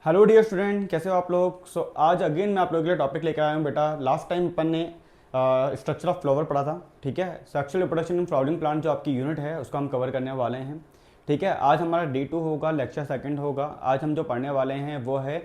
Hello dear student, कैसे हो आप लोग। आज अगेन मैं आप लोगों के लिए टॉपिक लेकर आया हूँ बेटा। लास्ट टाइम अपन ने स्ट्रक्चर ऑफ फ्लावर पढ़ा था, ठीक है। Sexual reproduction in flowering plant जो आपकी यूनिट है उसको हम कवर करने वाले हैं, ठीक है। आज हमारा डे 2 होगा, लेक्चर सेकंड होगा। आज हम जो पढ़ने वाले हैं वो है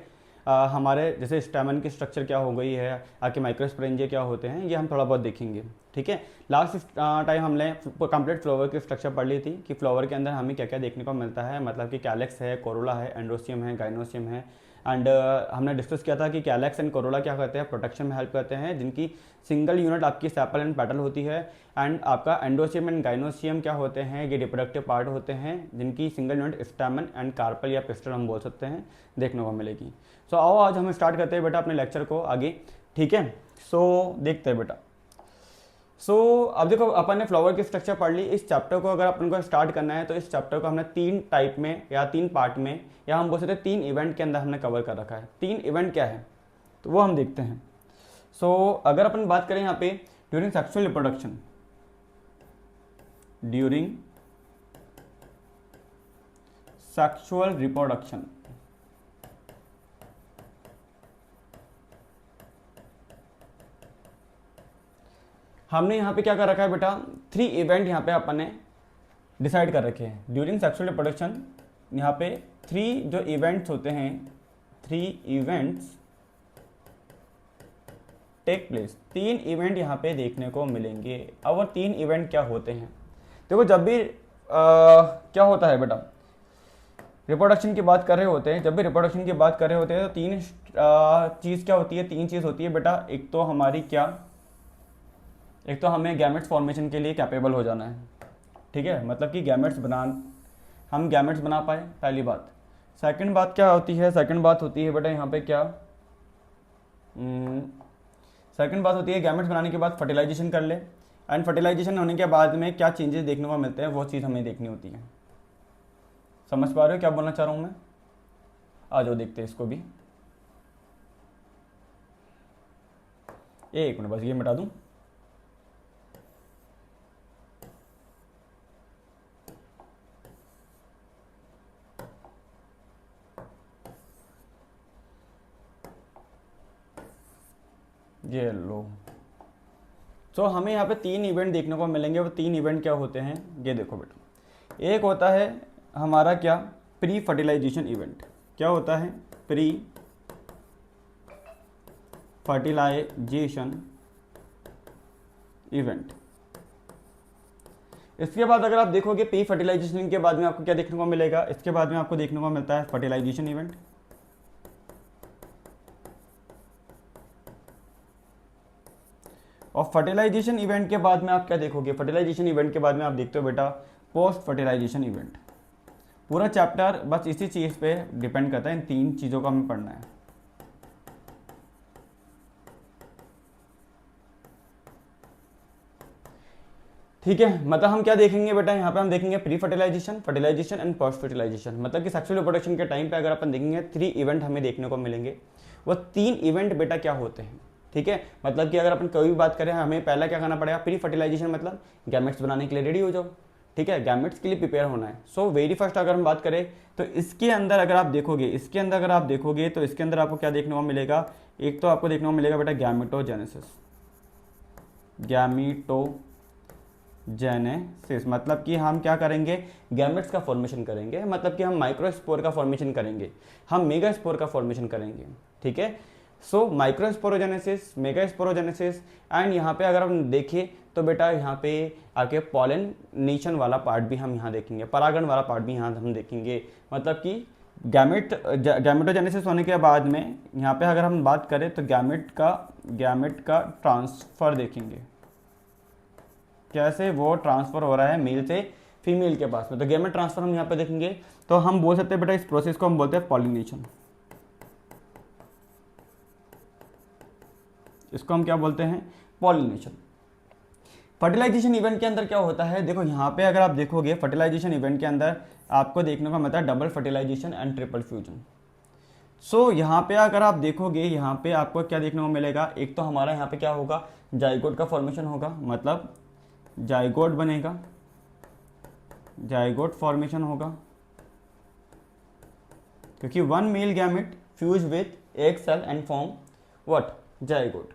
हमारे जैसे स्टेमन की स्ट्रक्चर क्या हो गई है, आपके माइक्रोस्पोरेंजिया क्या होते हैं, ये हम थोड़ा बहुत देखेंगे, ठीक है। लास्ट टाइम हमने कंप्लीट फ्लावर की स्ट्रक्चर पढ़ ली थी कि फ्लावर के अंदर हमें क्या क्या देखने को मिलता है, मतलब कि कैलेक्स है, कोरोला है, एंड्रोसियम है, गाइनोसियम है। एंड हमने डिस्कस किया था कि कैलेक्स एंड कोरोला क्या करते हैं, प्रोटेक्शन में हेल्प करते हैं, जिनकी सिंगल यूनिट आपकी सेपल एंड पेटल होती है। एंड आपका एंडोसियम एंड गाइनोसियम क्या होते हैं, ये रिप्रोडक्टिव पार्ट होते हैं, जिनकी single unit stamen and carpel या पिस्टल हम बोल सकते हैं, देखने को मिलेगी। सो आओ आज हम स्टार्ट करते हैं बेटा अपने लेक्चर को आगे, ठीक है। सो देखते हैं बेटा। अब देखो अपन ने फ्लावर की स्ट्रक्चर पढ़ ली। इस चैप्टर को अगर अपन को स्टार्ट करना है तो इस चैप्टर को हमने 3 टाइप में या 3 पार्ट में या हम बोल सकते हैं 3 इवेंट के अंदर हमने कवर कर रखा है। 3 इवेंट क्या है तो वो हम देखते हैं। अगर अपन बात करें यहाँ पे during sexual reproduction, during sexual reproduction हमने यहाँ पे क्या कर रखा है बेटा, 3 इवेंट यहाँ पे अपन ने डिसाइड कर रखे हैं ड्यूरिंग सेक्सुअल रिप्रोडक्शन। यहाँ पे 3 जो इवेंट्स होते हैं, 3 इवेंट्स टेक प्लेस, 3 इवेंट यहाँ पे देखने को मिलेंगे। अब वो 3 इवेंट क्या होते हैं, देखो जब भी क्या होता है बेटा, रिप्रोडक्शन की बात कर रहे होते हैं, जब भी रिप्रोडक्शन की बात कर रहे होते हैं तो 3 चीज़ क्या होती है, 3 चीज़ होती है बेटा। एक तो हमारी क्या, एक तो हमें गैमेट्स फॉर्मेशन के लिए कैपेबल हो जाना है, ठीक है, मतलब कि हम गैमेट्स बना पाए, पहली बात। सेकंड बात क्या होती है, सेकंड बात होती है बेटा यहाँ पे क्या, सेकंड बात होती है गैमेट्स बनाने के बाद फर्टिलाइजेशन कर ले, एंड फर्टिलाइजेशन होने के बाद में क्या चेंजेस देखने को मिलते हैं वो चीज़ हमें देखनी होती है। समझ पा रहे हो क्या बोलना चाह रहा हूँ मैं। आ जाओ देखते हैं इसको भी। एक मिनट बस ये मिटा दूँ। ये लो। हमें यहाँ पे 3 इवेंट देखने को मिलेंगे। वो 3 इवेंट क्या होते हैं ये देखो बेटा। एक होता है हमारा क्या, प्री फर्टिलाइजेशन इवेंट। क्या होता है, प्री फर्टिलाइजेशन इवेंट। इसके बाद अगर आप देखोगे प्री फर्टिलाइजेशन के बाद में आपको क्या देखने को मिलेगा, इसके बाद में आपको देखने को मिलता है फर्टिलाइजेशन इवेंट। और फर्टिलाइजेशन इवेंट के बाद में आप क्या देखोगे, फर्टिलाइजेशन इवेंट के बाद में आप देखते हो बेटा पोस्ट फर्टिलाइजेशन इवेंट। पूरा चैप्टर बस इसी चीज़ पे डिपेंड करता है, इन 3 चीज़ों को हमें पढ़ना है। ठीक है, मतलब हम क्या देखेंगे बेटा, यहाँ पे हम देखेंगे pre fertilisation, fertilisation and post fertilisation. मतलब कि सेक्सुअल रिप्रोडक्शन के टाइम पे अगर अपन देखेंगे 3 इवेंट हमें देखने को मिलेंगे। वो 3 इवेंट बेटा क्या होते हैं, ठीक है। मतलब कि अगर अपन कोई भी बात करें, हमें पहला क्या करना पड़ेगा, प्री फर्टिलाइजेशन मतलब गैमेट्स बनाने के लिए रेडी हो जाओ, ठीक है, गैमेट्स के लिए प्रिपेयर होना है। वेरी फर्स्ट अगर हम बात करें तो इसके अंदर अगर आप देखोगे, इसके अंदर अगर आप देखोगे तो इसके अंदर आपको क्या देखने को मिलेगा, एक तो आपको देखने को मिलेगा बेटा गैमेटोजेनेसिस। गैमेटोजेनेसिस मतलब कि हम क्या करेंगे, गैमेट्स का फॉर्मेशन करेंगे, मतलब कि हम माइक्रोस्पोर का फॉर्मेशन करेंगे, हम मेगास्पोर का फॉर्मेशन करेंगे, ठीक है। माइक्रोस्पोरोजेनेसिस, मेगास्पोरोजेनेसिस एंड यहाँ पे अगर हम देखें तो बेटा यहाँ पे आके पॉलिनेशन वाला पार्ट भी हम यहाँ देखेंगे, परागण वाला पार्ट भी यहाँ हम देखेंगे। मतलब कि गैमेटोजेनेसिस होने के बाद में यहाँ पे अगर हम बात करें तो गैमेट का ट्रांसफ़र देखेंगे, कैसे वो ट्रांसफ़र हो रहा है मेल से फीमेल के पास में। तो गैमेट ट्रांसफ़र हम यहाँ पे देखेंगे। तो हम बोल सकते हैं बेटा इस प्रोसेस को हम बोलते हैं पॉलिनेशन। इसको हम क्या बोलते हैं, पॉलिनेशन। फर्टिलाइजेशन इवेंट के अंदर क्या होता है, देखो यहाँ पे अगर आप देखोगे फर्टिलाइजेशन इवेंट के अंदर आपको देखने को मिलता है double fertilisation and triple fusion. यहाँ पे अगर आप देखोगे, यहाँ पे आपको क्या देखने को मिलेगा, एक तो हमारा यहाँ पे क्या होगा, जाइगोट का फॉर्मेशन होगा, मतलब जाइगोट बनेगा, जाइगोट फॉर्मेशन होगा, क्योंकि 1 male gamete fuse with egg cell and form what? Zygote.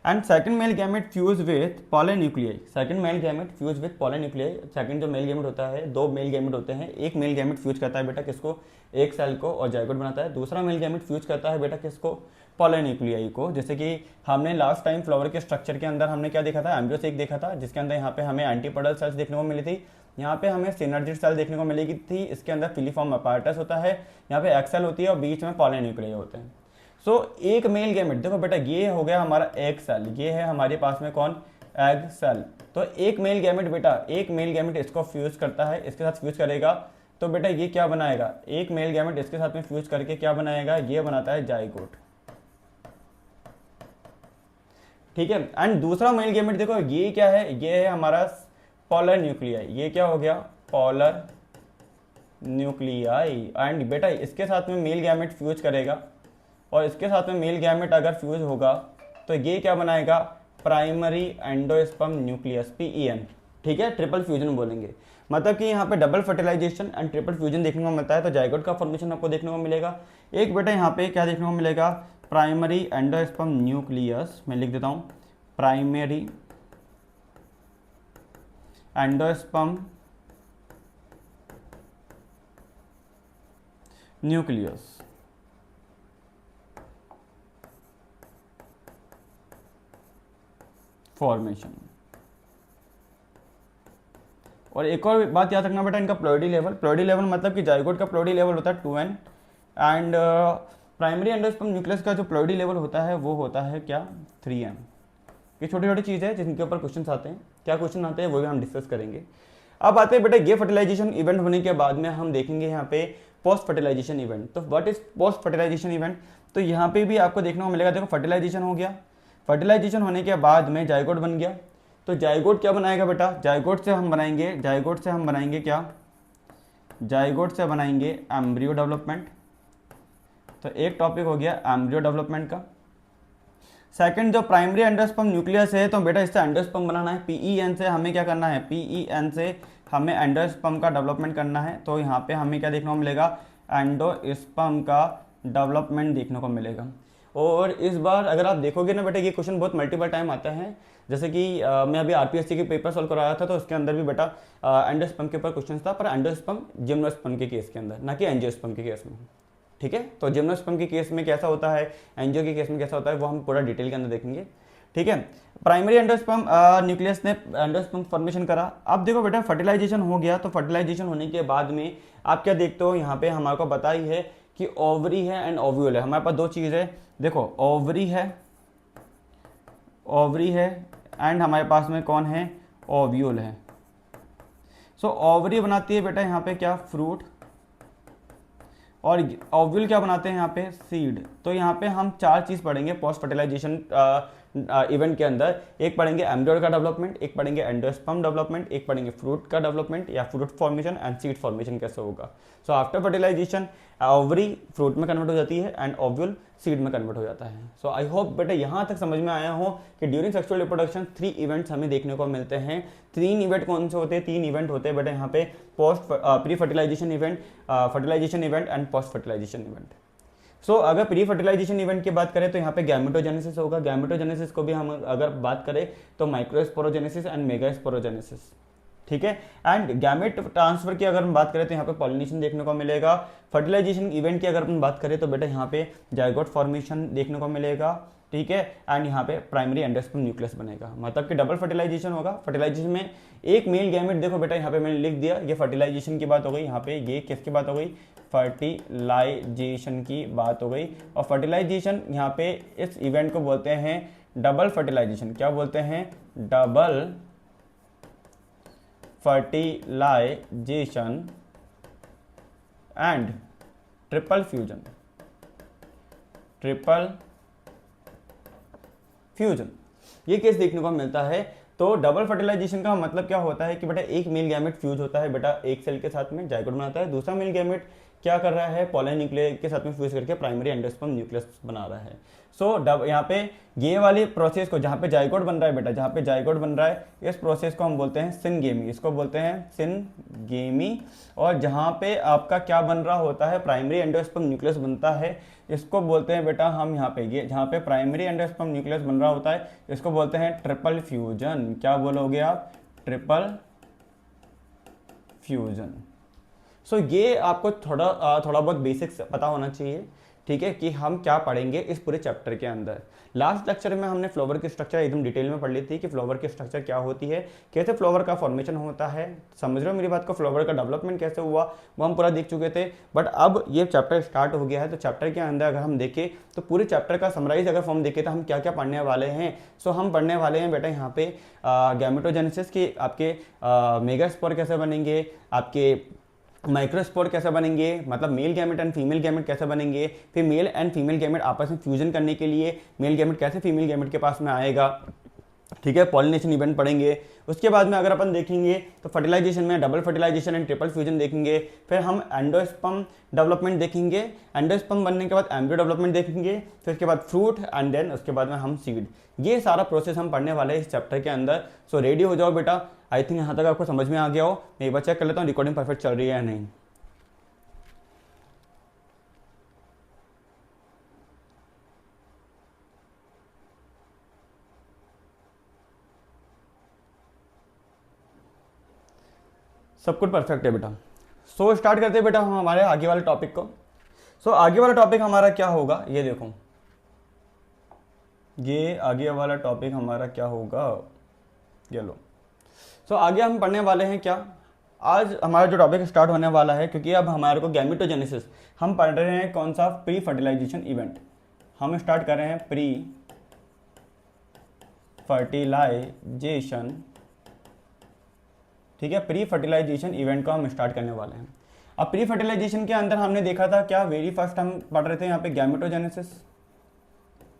And second male gamete fuse with polynuclei. Second male gamete fuse with polynuclei. Second जो मेल गैमेट होता है, दो मेल गैमेट होते हैं, एक मेल गैमेट फ्यूज करता है बेटा किसको? एक सेल को और जाइगोट बनाता है। दूसरा मेल गैमेट फ्यूज करता है बेटा किसको? पॉलीन्यूक्लियाई को। जैसे कि हमने लास्ट टाइम फ्लावर के स्ट्रक्चर के अंदर हमने क्या देखा था? एम्ब्रियोसेक देखा था, जिसके अंदर यहाँ पे हमें एंटीपोडल सेल्स देखने को मिली थी, यहाँ पे हमें सिनर्जिड सेल देखने को मिलेगी थी। इसके अंदर फिलीफॉर्म अपार्टस होता है, यहाँ पे एक्सेल होती है और बीच में पॉलीन्यूक्लियाई होते हैं। सो एक मेल गैमेट, देखो बेटा ये हो गया हमारा एग सेल, ये है हमारे पास में कौन? Egg cell. तो एक मेल गैमेट बेटा, एक मेल गैमेट इसको फ्यूज करता है, इसके साथ फ्यूज करेगा, तो बेटा ये क्या बनाएगा? एक मेल गैमेट इसके साथ में फ्यूज करके क्या बनाएगा? ये बनाता है जाइगोट। ठीक है। एंड दूसरा मेल गैमेट देखो ये क्या है? ये है हमारा पोलर न्यूक्लियाई। ये क्या हो गया? Polar nuclei. एंड बेटा इसके साथ में मेल गैमेट फ्यूज करेगा और इसके साथ में मेल गैमेट अगर फ्यूज होगा तो ये क्या बनाएगा? Primary endosperm nucleus, PEN। ठीक है, ट्रिपल फ्यूजन बोलेंगे। मतलब कि यहाँ पे double fertilisation and triple fusion देखने को मिलता है। तो जाइगोट का फॉर्मेशन आपको देखने को मिलेगा। एक बेटा यहाँ पे क्या देखने को मिलेगा? प्राइमरी एंडोस्पर्म न्यूक्लियस, मैं लिख देता हूँ, प्राइमरी एंडोस्पर्म न्यूक्लियस। फॉर्मेशन। और एक और बात याद रखना बेटा, इनका प्लॉइडी लेवल। प्लॉइडी लेवल मतलब कि जाइगोट का प्लॉइडी लेवल होता है 2n and primary endosperm nucleus का जो प्लॉइडी लेवल होता है वो होता है क्या? 3m। ये छोटी छोटी चीज़ है जिनके ऊपर क्वेश्चन आते हैं। क्या क्वेश्चन आते हैं वो भी हम डिस्कस करेंगे। अब आते हैं बेटा ये फर्टिलाइजेशन इवेंट होने के बाद में हम देखेंगे यहाँ पे पोस्ट फर्टिलाइजेशन इवेंट। तो what is post fertilisation event? तो यहाँ पे भी आपको देखने को मिलेगा, देखो फर्टिलाइजेशन हो गया, फर्टिलाइजेशन होने के बाद में जाइगोट बन गया। तो जाइगोट क्या बनाएगा बेटा? जाइगोट से हम बनाएंगे क्या? जाइगोट से बनाएंगे एम्ब्रियो डेवलपमेंट। तो एक टॉपिक हो गया एम्ब्रियो डेवलपमेंट का। सेकंड जो प्राइमरी एंडोस्पर्म न्यूक्लियस है, तो बेटा इससे एंडोस्पर्म बनाना है। PEN से हमें क्या करना है? PEN से हमें एंडोस्पर्म का डेवलपमेंट करना है। तो यहाँ पे हमें क्या देखने को मिलेगा? एंडोस्पर्म का डेवलपमेंट देखने को मिलेगा। और इस बार अगर आप देखोगे ना बेटा, ये क्वेश्चन बहुत मल्टीपल टाइम आता है। जैसे कि मैं अभी RPSC के पेपर सॉल्व कराया था, तो उसके अंदर भी बेटा एंडोस्पर्म के ऊपर क्वेश्चन था, पर एंडोस्पर्म जिम्नोस्पर्म के केस के अंदर, ना कि एंजियोस्पर्म के केस में। ठीक है, तो जिम्नोस्पर्म के केस में कैसा होता है, एंजियो के केस में कैसा होता है, वो हम पूरा डिटेल के अंदर देखेंगे। ठीक है, प्राइमरी एंडोस्पर्म न्यूक्लियस ने एंडोस्पर्म फॉर्मेशन करा। अब देखो बेटा फर्टिलाइजेशन हो गया, तो फर्टिलाइजेशन होने के बाद में आप क्या देखते हो? यहाँ पे हमारे को पता ही है कि ओवरी है एंड ओव्यूल है। हमारे पास दो चीज़ है, देखो ओवरी है एंड हमारे पास में कौन है? ओव्यूल है। सो ओवरी बनाती है बेटा यहाँ पे क्या? फ्रूट। और ओव्यूल क्या बनाते हैं यहाँ पे? सीड। तो यहाँ पे हम चार चीज़ पढ़ेंगे पोस्ट फर्टिलाइजेशन इवेंट के अंदर। एक पढ़ेंगे एम्ब्रियो का डेवलपमेंट, एक पढ़ेंगे एंडोस्पर्म डेवलपमेंट, एक पढ़ेंगे फ्रूट का डेवलपमेंट या fruit formation and seed formation कैसे होगा। So after fertilisation ovary fruit में कन्वर्ट हो जाती है एंड ओव्यूल सीड में कन्वर्ट हो जाता है। सो आई होप बेटा यहाँ तक समझ में आया हो कि ड्यूरिंग सेक्सुअल रिप्रोडक्शन 3 इवेंट्स हमें देखने को मिलते हैं। 3 इवेंट कौन से होते हैं? 3 इवेंट होते हैं बेटा यहाँ पे, post pre fertilisation event, fertilisation event and post fertilisation event. So अगर प्री फर्टिलाइजेशन इवेंट की बात करें तो यहाँ पे गैमेटोजेनेसिस होगा। गैमेटोजेनेसिस को भी हम अगर बात करें तो माइक्रोस्पोरोजेनेसिस एंड मेगास्पोरोजेनेसिस। ठीक है, एंड गैमेट ट्रांसफर की अगर हम बात करें तो यहाँ पे पॉलिनेशन देखने को मिलेगा। फर्टिलाइजेशन इवेंट की अगर हम बात करें तो बेटा यहाँ पे जाइगोट फॉर्मेशन देखने को मिलेगा। ठीक है, एंड यहाँ पे प्राइमरी एंडोस्पर्म न्यूक्लियस बनेगा, मतलब कि डबल फर्टिलाइजेशन होगा। फर्टिलाइजेशन में एक मेल गैमेट, देखो बेटा यहाँ पे मैंने लिख दिया, ये फर्टिलाइजेशन की बात हो गई। यहाँ पे ये किसकी बात हो गई? फर्टिलाइजेशन की बात हो गई। और फर्टिलाइजेशन यहाँ पे इस इवेंट को बोलते हैं डबल फर्टिलाइजेशन। क्या बोलते हैं? Double fertilisation and triple fusion. ये केस देखने को मिलता है। तो डबल फर्टिलाइजेशन का मतलब क्या होता है कि बेटा एक मेल गैमेट फ्यूज होता है बेटा एक सेल के साथ में, जाइगोट बनाता है। दूसरा मेल गैमेट क्या कर रहा है, पॉलन न्यूक्लियस के साथ में फ्यूज करके प्राइमरी एंडोस्पर्म न्यूक्लियस बना रहा है। सो यहाँ पे ये वाली प्रोसेस को, जहाँ पे जाइगोट बन रहा है बेटा, जहाँ पे जाइगोट बन रहा है, इस प्रोसेस को हम बोलते हैं सिनगेमी, इसको बोलते हैं सिनगेमी। और जहाँ पे आपका क्या बन रहा होता है, प्राइमरी एंडोस्पर्म न्यूक्लियस बनता है, इसको बोलते हैं बेटा हम यहाँ पे, ये जहाँ पे प्राइमरी एंडोस्पर्म न्यूक्लियस बन रहा होता है, इसको बोलते हैं ट्रिपल फ्यूजन। क्या बोलोगे आप, ट्रिपल फ्यूजन। सो ये आपको थोड़ा बहुत बेसिक्स पता होना चाहिए, ठीक है, कि हम क्या पढ़ेंगे इस पूरे चैप्टर के अंदर। लास्ट लेक्चर में हमने फ्लावर की स्ट्रक्चर एकदम डिटेल में पढ़ ली थी कि फ्लावर की स्ट्रक्चर क्या होती है, कैसे फ्लावर का फॉर्मेशन होता है, समझ रहे हो मेरी बात को, फ्लावर का डेवलपमेंट कैसे हुआ वो हम पूरा देख चुके थे। बट अब ये चैप्टर स्टार्ट हो गया है, तो चैप्टर के अंदर अगर हम देखें तो पूरे चैप्टर का समराइज अगर फॉर्म देखें तो हम क्या क्या पढ़ने वाले हैं। सो हम पढ़ने वाले हैं बेटा यहाँ पे गैमेटोजेनेसिस की, आपके मेगास्पोर कैसे बनेंगे, आपके माइक्रोस्पोर कैसे बनेंगे, मतलब male gamete and female gamete कैसे बनेंगे, फिर मेल एंड फीमेल गैमेट आपस में फ्यूजन करने के लिए मेल गैमेट कैसे फीमेल गैमेट के पास में आएगा, ठीक है, पॉलिनेशन इवेंट पढ़ेंगे। उसके बाद में अगर अपन देखेंगे तो फर्टिलाइजेशन में double fertilisation and triple fusion देखेंगे। फिर हम एंडोस्पर्म डेवलपमेंट देखेंगे, एंडोस्पर्म बनने के बाद एम्ब्रियो डेवलपमेंट देखेंगे, फिर उसके बाद फ्रूट एंड देन उसके बाद में हम सीड। ये सारा प्रोसेस हम पढ़ने वाले हैं इस चैप्टर के अंदर। सो रेडी हो जाओ बेटा। आई थिंक यहाँ तक आपको समझ में आ गया हो। मैं एक बार चेक कर लेता हूँ रिकॉर्डिंग परफेक्ट चल रही है या नहीं। सब कुछ परफेक्ट है बेटा। सो स्टार्ट करते हैं बेटा हम हमारे आगे वाले टॉपिक को। सो आगे वाला टॉपिक हमारा क्या होगा, ये देखो, ये आगे वाला टॉपिक हमारा क्या होगा, ये लो। सो आगे हम पढ़ने वाले हैं क्या, आज हमारा जो टॉपिक स्टार्ट होने वाला है, क्योंकि अब हमारे को गैमेटोजेनेसिस हम पढ़ रहे हैं, कौन सा, प्री फर्टिलाइजेशन इवेंट। हम स्टार्ट कर रहे हैं प्री फर्टिलाइजेशन, ठीक है, प्री फर्टिलाइजेशन इवेंट को हम स्टार्ट करने वाले हैं। अब प्री फर्टिलाइजेशन के अंदर हमने देखा था क्या, वेरी फर्स्ट हम पढ़ रहे थे यहाँ पे गैमेटोजेनेसिस,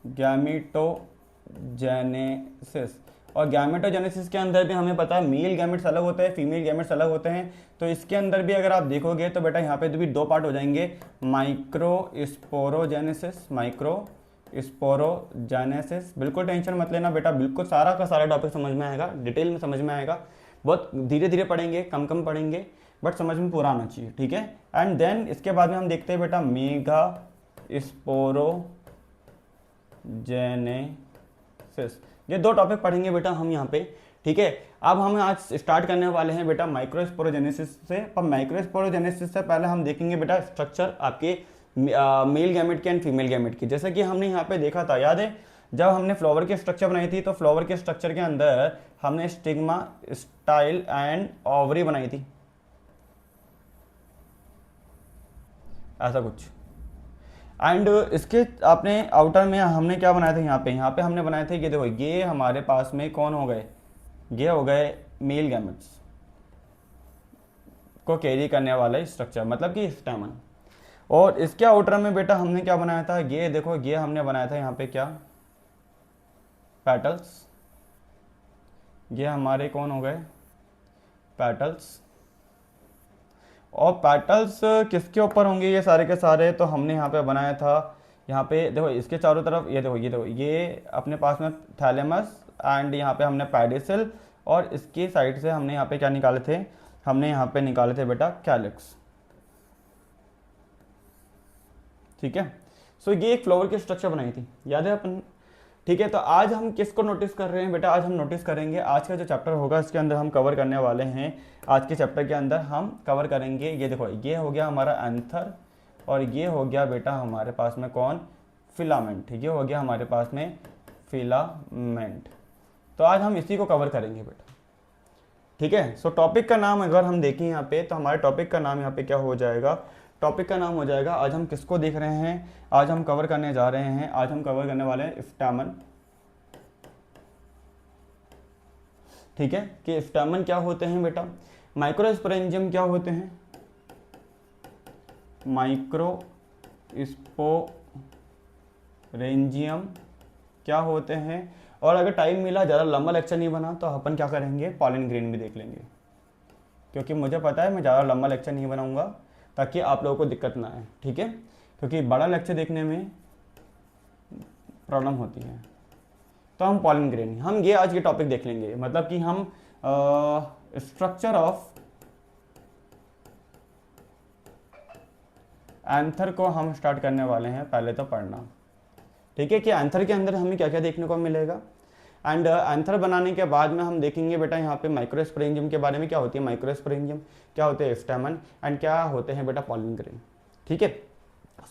गैमेटोजेनेसिस। और गैमेटोजेनेसिस के अंदर भी हमें पता है मेल गैमेट्स अलग होते हैं, फीमेल गैमेट्स अलग होते हैं। तो इसके अंदर भी अगर आप देखोगे तो बेटा यहाँ पे भी दो पार्ट हो जाएंगे, माइक्रोस्पोरोजेनेसिस, माइक्रोस्पोरोजेनेसिस। बिल्कुल टेंशन मत लेना बेटा, बिल्कुल सारा का सारा टॉपिक समझ में आएगा, डिटेल में समझ में आएगा। बहुत धीरे धीरे पढ़ेंगे, कम कम पढ़ेंगे, बट समझ में पूरा आना चाहिए, ठीक है। एंड देन इसके बाद में हम देखते हैं बेटा मेगा स्पोरोजेनेसिस। ये दो टॉपिक पढ़ेंगे बेटा हम यहाँ पे, ठीक है। अब हम आज स्टार्ट करने वाले हैं बेटा माइक्रोस्पोरोजेनेसिस से। पर माइक्रोस्पोरोजेनेसिस से पहले हम देखेंगे बेटा स्ट्रक्चर आपके मेल गैमेट के एंड फीमेल गैमेट की। जैसे कि हमने यहाँ पे देखा था, याद है जब हमने फ्लावर की स्ट्रक्चर बनाई थी, तो फ्लावर के स्ट्रक्चर के अंदर हमने स्टिग्मा, स्टाइल एंड ओवरी बनाई थी, ऐसा कुछ। एंड इसके आपने आउटर में हमने क्या बनाया था, यहाँ पे हमने बनाए थे, ये देखो, ये हमारे पास में कौन हो गए, ये हो गए मेल गैमेट्स को कैरी करने वाला स्ट्रक्चर, मतलब कि स्टैमन। और इसके आउटर में बेटा हमने क्या बनाया था, ये देखो, ये हमने बनाया था यहाँ पे क्या, पेटल्स। ये हमारे कौन हो गए, पेटल्स। और पेटल्स किसके ऊपर होंगे ये सारे के सारे, तो हमने यहाँ पे बनाया था, यहाँ पे देखो इसके चारों तरफ, ये देखो, ये देखो, ये अपने पास में थैलेमस एंड यहाँ पे हमने पेडिसल, और इसकी साइड से हमने यहाँ पे क्या निकाले थे, हमने यहाँ पे निकाले थे बेटा कैलिक्स, ठीक है। सो ये एक फ्लावर की स्ट्रक्चर बनाई थी, याद है अपन, ठीक है। तो आज हम किसको नोटिस कर रहे हैं बेटा, आज हम नोटिस करेंगे, आज का जो चैप्टर होगा इसके अंदर हम कवर करने वाले हैं, आज के चैप्टर के अंदर हम कवर करेंगे, ये देखो, ये हो गया हमारा एंथर, और ये हो गया बेटा हमारे पास में कौन, फिलामेंट, ये हो गया हमारे पास में फिलामेंट। तो आज हम इसी को कवर करेंगे बेटा, ठीक है। सो टॉपिक का नाम अगर हम देखें यहाँ पे, तो हमारे टॉपिक का नाम यहाँ पे क्या हो जाएगा, टॉपिक का नाम हो जाएगा, आज हम किसको देख रहे हैं, आज हम कवर करने जा रहे हैं, आज हम कवर करने वाले हैं स्टैमन, ठीक है, कि स्टैमन क्या होते हैं बेटा, माइक्रोस्पोरेंजियम क्या होते हैं, माइक्रोस्पोरेंजियम क्या होते हैं। और अगर टाइम मिला, ज़्यादा लंबा लेक्चर नहीं बना, तो अपन क्या करेंगे, पॉलन ग्रेन भी देख लेंगे, क्योंकि मुझे पता है मैं ज़्यादा लंबा लेक्चर नहीं बनाऊंगा, ताकि आप लोगों को दिक्कत ना आए, ठीक है, क्योंकि बड़ा लेक्चर देखने में प्रॉब्लम होती है। तो हम पॉलन ग्रेन हम ये आज ये टॉपिक देख लेंगे, मतलब कि हम स्ट्रक्चर ऑफ एंथर को हम स्टार्ट करने वाले हैं पहले तो पढ़ना, ठीक है, कि एंथर के अंदर हमें क्या क्या देखने को मिलेगा। एंड एंथर बनाने के बाद में हम देखेंगे बेटा यहाँ पे माइक्रोस्पोरेंजियम के बारे में, क्या होती है माइक्रोस्पोरेंजियम, क्या होते हैं स्टेमन, एंड क्या होते हैं बेटा पॉलन ग्रेन, ठीक है।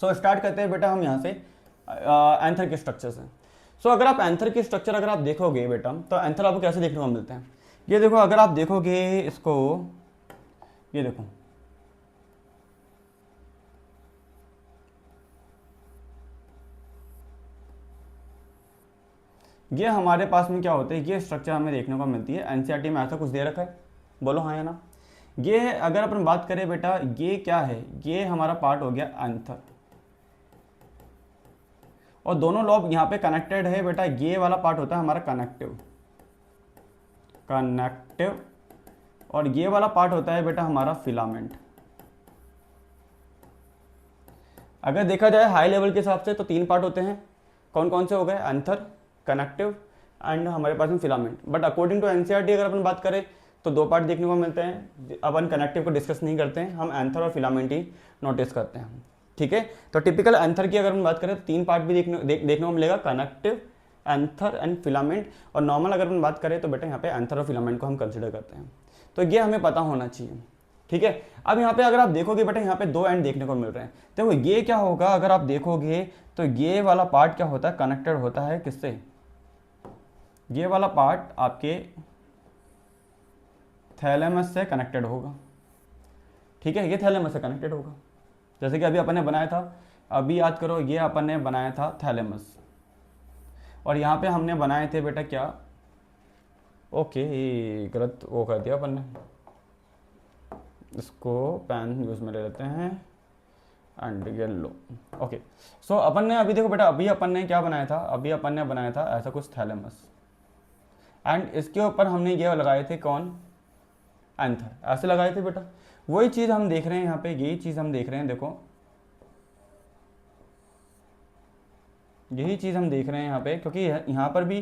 सो स्टार्ट करते हैं बेटा हम यहाँ से एंथर के स्ट्रक्चर से। सो अगर आप एंथर के स्ट्रक्चर अगर आप देखोगे बेटा, तो एंथर आपको कैसे देखने को मिलते हैं, ये देखो, अगर आप देखोगे इसको, ये देखो, ये हमारे पास में क्या होते हैं, ये स्ट्रक्चर हमें देखने को मिलती है। एनसीईआरटी में ऐसा कुछ दे रखा है, बोलो हाँ या ना। ये अगर अपन बात करें बेटा, ये क्या है, ये हमारा पार्ट हो गया एंथर, और दोनों लोब यहाँ पे कनेक्टेड है बेटा। ये वाला पार्ट होता है हमारा कनेक्टिव, और ये वाला पार्ट होता है बेटा हमारा फिलामेंट। अगर देखा जाए हाई लेवल के हिसाब से तो 3 पार्ट होते हैं, कौन कौन से हो गए, एंथर, कनेक्टिव एंड हमारे पास में filament. But according to NCERT अगर अपन बात करें तो 2 पार्ट देखने को मिलते हैं। अपन कनेक्टिव को डिस्कस नहीं करते हैं, हम एंथर और फिलामेंट ही नोटिस करते हैं, ठीक है। तो टिपिकल एंथर की अगर हम बात करें तो 3 पार्ट भी देखने को मिलेगा, कनेक्टिव, एंथर एंड फिलामेंट। और नॉर्मल अगर अपन बात करें तो बेटा यहाँ पे एंथर और फिलामेंट को हम कंसिडर करते हैं, तो ये हमें पता होना चाहिए, ठीक है। अब यहाँ पे अगर आप देखोगे बेटा, यहाँ पे 2 एंड देखने को मिल रहे हैं। देखो ये क्या होगा, अगर आप देखोगे तो ये वाला पार्ट क्या होता है, कनेक्टेड होता है किससे, ये वाला पार्ट आपके थैलेमस से कनेक्टेड होगा, ठीक है, ये थैलेमस से कनेक्टेड होगा। जैसे कि अभी अपन ने बनाया था, अभी याद करो, ये अपन ने बनाया था थैलेमस, और यहाँ पे हमने बनाए थे बेटा क्या, ओके गलत वो कर दिया अपन ने, इसको पेन यूज में ले लेते हैं एंड येलो, ओके। सो अपन ने अभी देखो बेटा, अभी अपन ने क्या बनाया था, अभी अपन ने बनाया था ऐसा कुछ थैलेमस, एंड इसके ऊपर हमने ये लगाए थे कौन, एंथर, ऐसे लगाए थे बेटा। वही चीज हम देख रहे हैं यहाँ पे, यही चीज हम देख रहे हैं, देखो यही चीज हम देख रहे हैं यहाँ पे, क्योंकि यहाँ पर भी